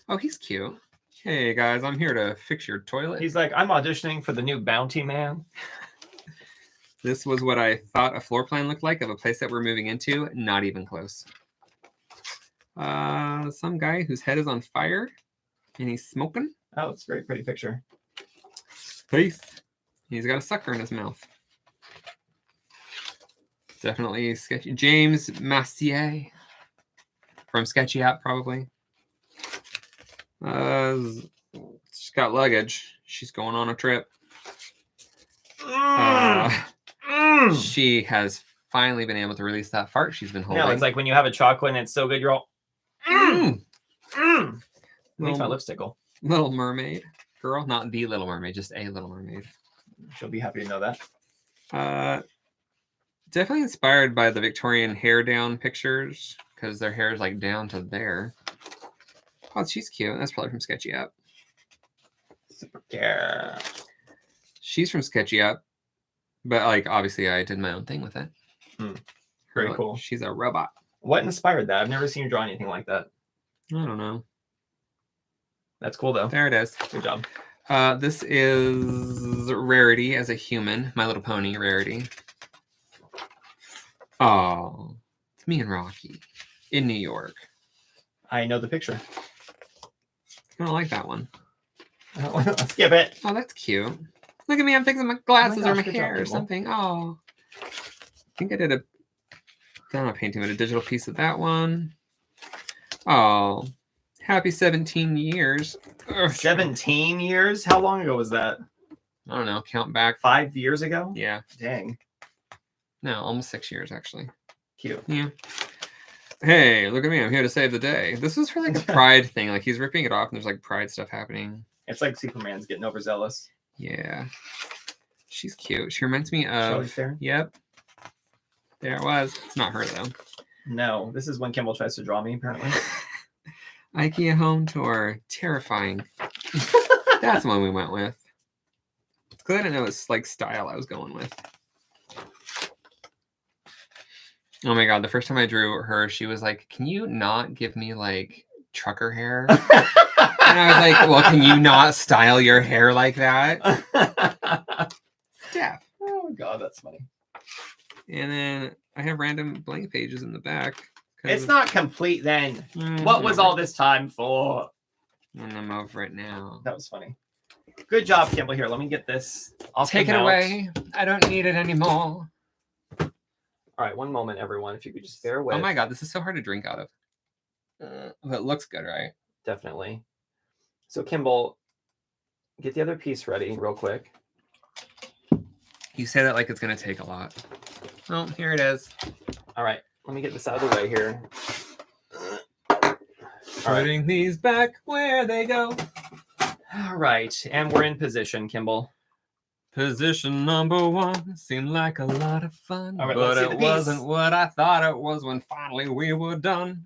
Oh, he's cute. Hey guys, I'm here to fix your toilet. He's like, I'm auditioning for the new Bounty Man. This was what I thought a floor plan looked like of a place that we're moving into. Not even close. Some guy whose head is on fire and he's smoking. Oh, it's a very pretty picture. Face. He's got a sucker in his mouth. Definitely sketchy. James Massier from Sketchy App, probably. She's got luggage. She's going on a trip. She has finally been able to release that fart she's been holding. No, it's like when you have a chocolate and it's so good, you're all. Makes my lips tickle. Little Mermaid girl, not the Little Mermaid, just a Little Mermaid. She'll be happy to know that. Definitely inspired by the Victorian hair down pictures because their hair is like down to there. Oh, she's cute. That's probably from Sketchy App. Super care. She's from Sketchy App, but like obviously I did my own thing with it. Very cool. She's a robot. What inspired that? I've never seen you draw anything like that. I don't know. That's cool though. There it is. Good job. This is Rarity as a human. My Little Pony Rarity. Oh, it's me and Rocky in New York. I know the picture. I don't like that one. Skip it. Oh, that's cute. Look at me. I'm fixing my glasses or my good hair job, or something. Oh, I think I did not a painting, but a digital piece of that one. Oh, happy 17 years. Ugh. 17 years? How long ago was that? I don't know. Count back. 5 years ago? Yeah. Dang. No, almost 6 years, actually. Cute. Yeah. Hey, look at me. I'm here to save the day. This was for like a pride thing. Like he's ripping it off and there's like pride stuff happening. It's like Superman's getting overzealous. Yeah. She's cute. She reminds me Charlize of... Theron? Yep. There it was. It's not her, though. No, this is when Kimball tries to draw me, apparently. IKEA home tour. Terrifying. That's the one we went with. Because I didn't know it's like style I was going with. Oh my god, the first time I drew her, she was like, can you not give me like trucker hair? And I was like, well, can you not style your hair like that? Yeah. Oh god, that's funny. And then I have random blank pages in the back. It's not complete then. What was all this time for? And I'm over it now. That was funny. Good job, Kimball. Here, let me get this. I'll take it away. I don't need it anymore. All right, one moment, everyone. If you could just bear with. Oh my god, this is so hard to drink out of. But it looks good, right? Definitely. So Kimball, get the other piece ready real quick. You say that like it's going to take a lot. Oh, here it is. All right, let me get this out of the way here. Putting these back where they go. All right, and we're in position, Kimball. Position number 1 seemed like a lot of fun, All right, but let's see it the piece. wasn't what I thought it was when finally we were done.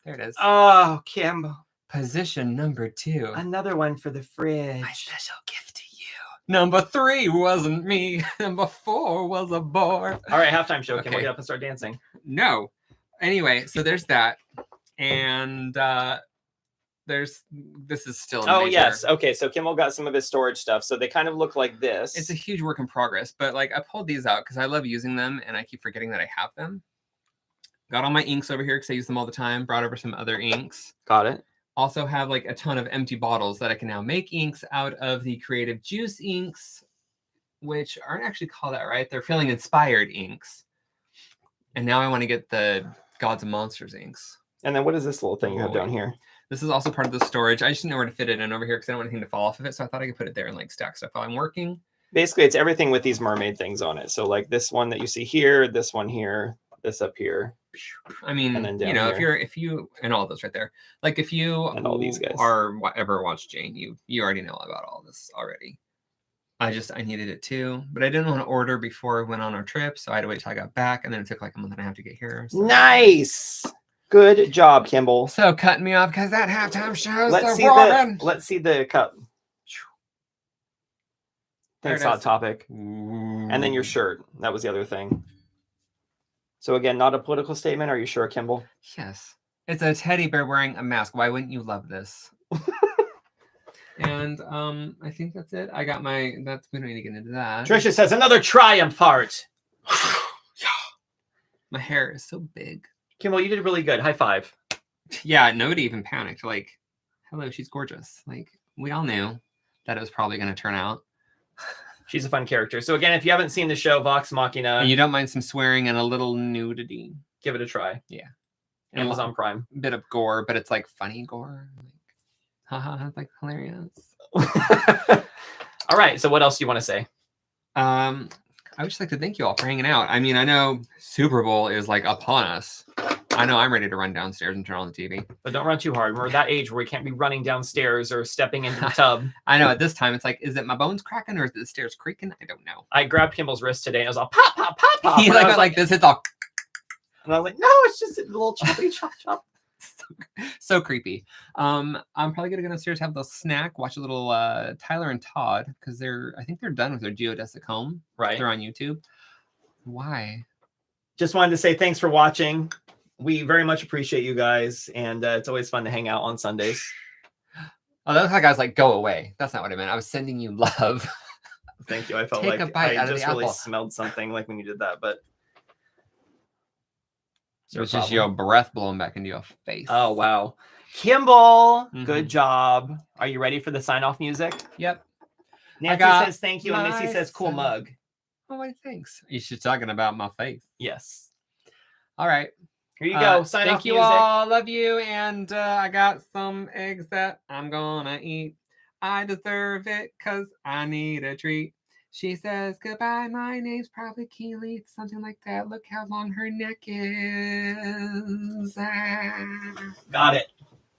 There it is. Oh, Kimball. Position number 2. Another one for the fridge. My special gift to you. Number 3 wasn't me. Number 4 was a bore. All right, halftime show. Kimball, Okay. get up and start dancing. No. Anyway, so there's that. And this is still a Oh, major- yes. Okay, so Kimball got some of his storage stuff. So they kind of look like this. It's a huge work in progress, but like I pulled these out because I love using them and I keep forgetting that I have them. Got all my inks over here because I use them all the time. Brought over some other inks. Got it. Also have like a ton of empty bottles that I can now make inks out of the Creative Juice inks, which aren't actually called that, right? They're feeling inspired inks. And now I want to get the Gods and Monsters inks. And then what is this little thing you have down here? This is also part of the storage. I just didn't know where to fit it in over here because I don't want anything to fall off of it. So I thought I could put it there and like stack stuff while I'm working. Basically, it's everything with these mermaid things on it. So like this one that you see here, this one here, this up here. I mean, And then down you know, here. if you, and all those right there, like if you And all these guys. ever watched Jane, you already know about all this already. I needed it too, but I didn't want to order before we went on our trip. So I had to wait till I got back. And then it took like a month and a half to get here. So. Nice. Good job, Kimball. So cutting me off because that halftime show is Let's see the cup. Thanks, There it Hot is. Topic. And then your shirt. That was the other thing. So again, not a political statement. Are you sure, Kimball? Yes. It's a teddy bear wearing a mask. Why wouldn't you love this? And I think that's it. I got we don't need to get into that. Trisha says another triumph part. My hair is so big. Kimball, you did really good. High five. Yeah, nobody even panicked. Like, hello, she's gorgeous. Like, we all knew that it was probably going to turn out. She's a fun character. So again, if you haven't seen the show Vox Machina, And you don't mind some swearing and a little nudity. give it a try. Yeah. Amazon Prime. A bit of gore, but it's like funny gore. Like, haha, it's like hilarious. All right. So what else do you want to say? I would just like to thank you all for hanging out. I mean, I know Super Bowl is like upon us. I know I'm ready to run downstairs and turn on the TV. But don't run too hard. We're that age where we can't be running downstairs or stepping into the tub. I know at this time it's like, is it my bones cracking or is it the stairs creaking? I don't know. I grabbed Kimball's wrist today and it was all pop, pop, pop, pop. He And I was like this. It's all and I was like, no, it's just a little choppy chop chop. so creepy. I'm probably gonna go downstairs, have a little snack, watch a little Tyler and Todd because I think they're done with their geodesic home. Right. They're on YouTube. Why? Just wanted to say thanks for watching. We very much appreciate you guys, and it's always fun to hang out on Sundays. Oh, that was like I was like, go away. That's not what I meant. I was sending you love. Thank you. I felt Take like a bite I out of just the really apple. smelled something like when you did that, but It's just your breath blowing back into your face. oh wow. Kimball, Mhm. good job. Are you ready for the sign-off music? Yep. Nancy got says thank you, and Missy my says cool sign- mug. Oh, wait, thanks. You should talking about my face. Yes. All right. Here you go. Sign Thank off you music. all. Love you. And I got some eggs that I'm gonna eat. I deserve it because I need a treat. She says goodbye. My name's probably Keyleth, something like that. Look how long her neck is. Ah. Got it.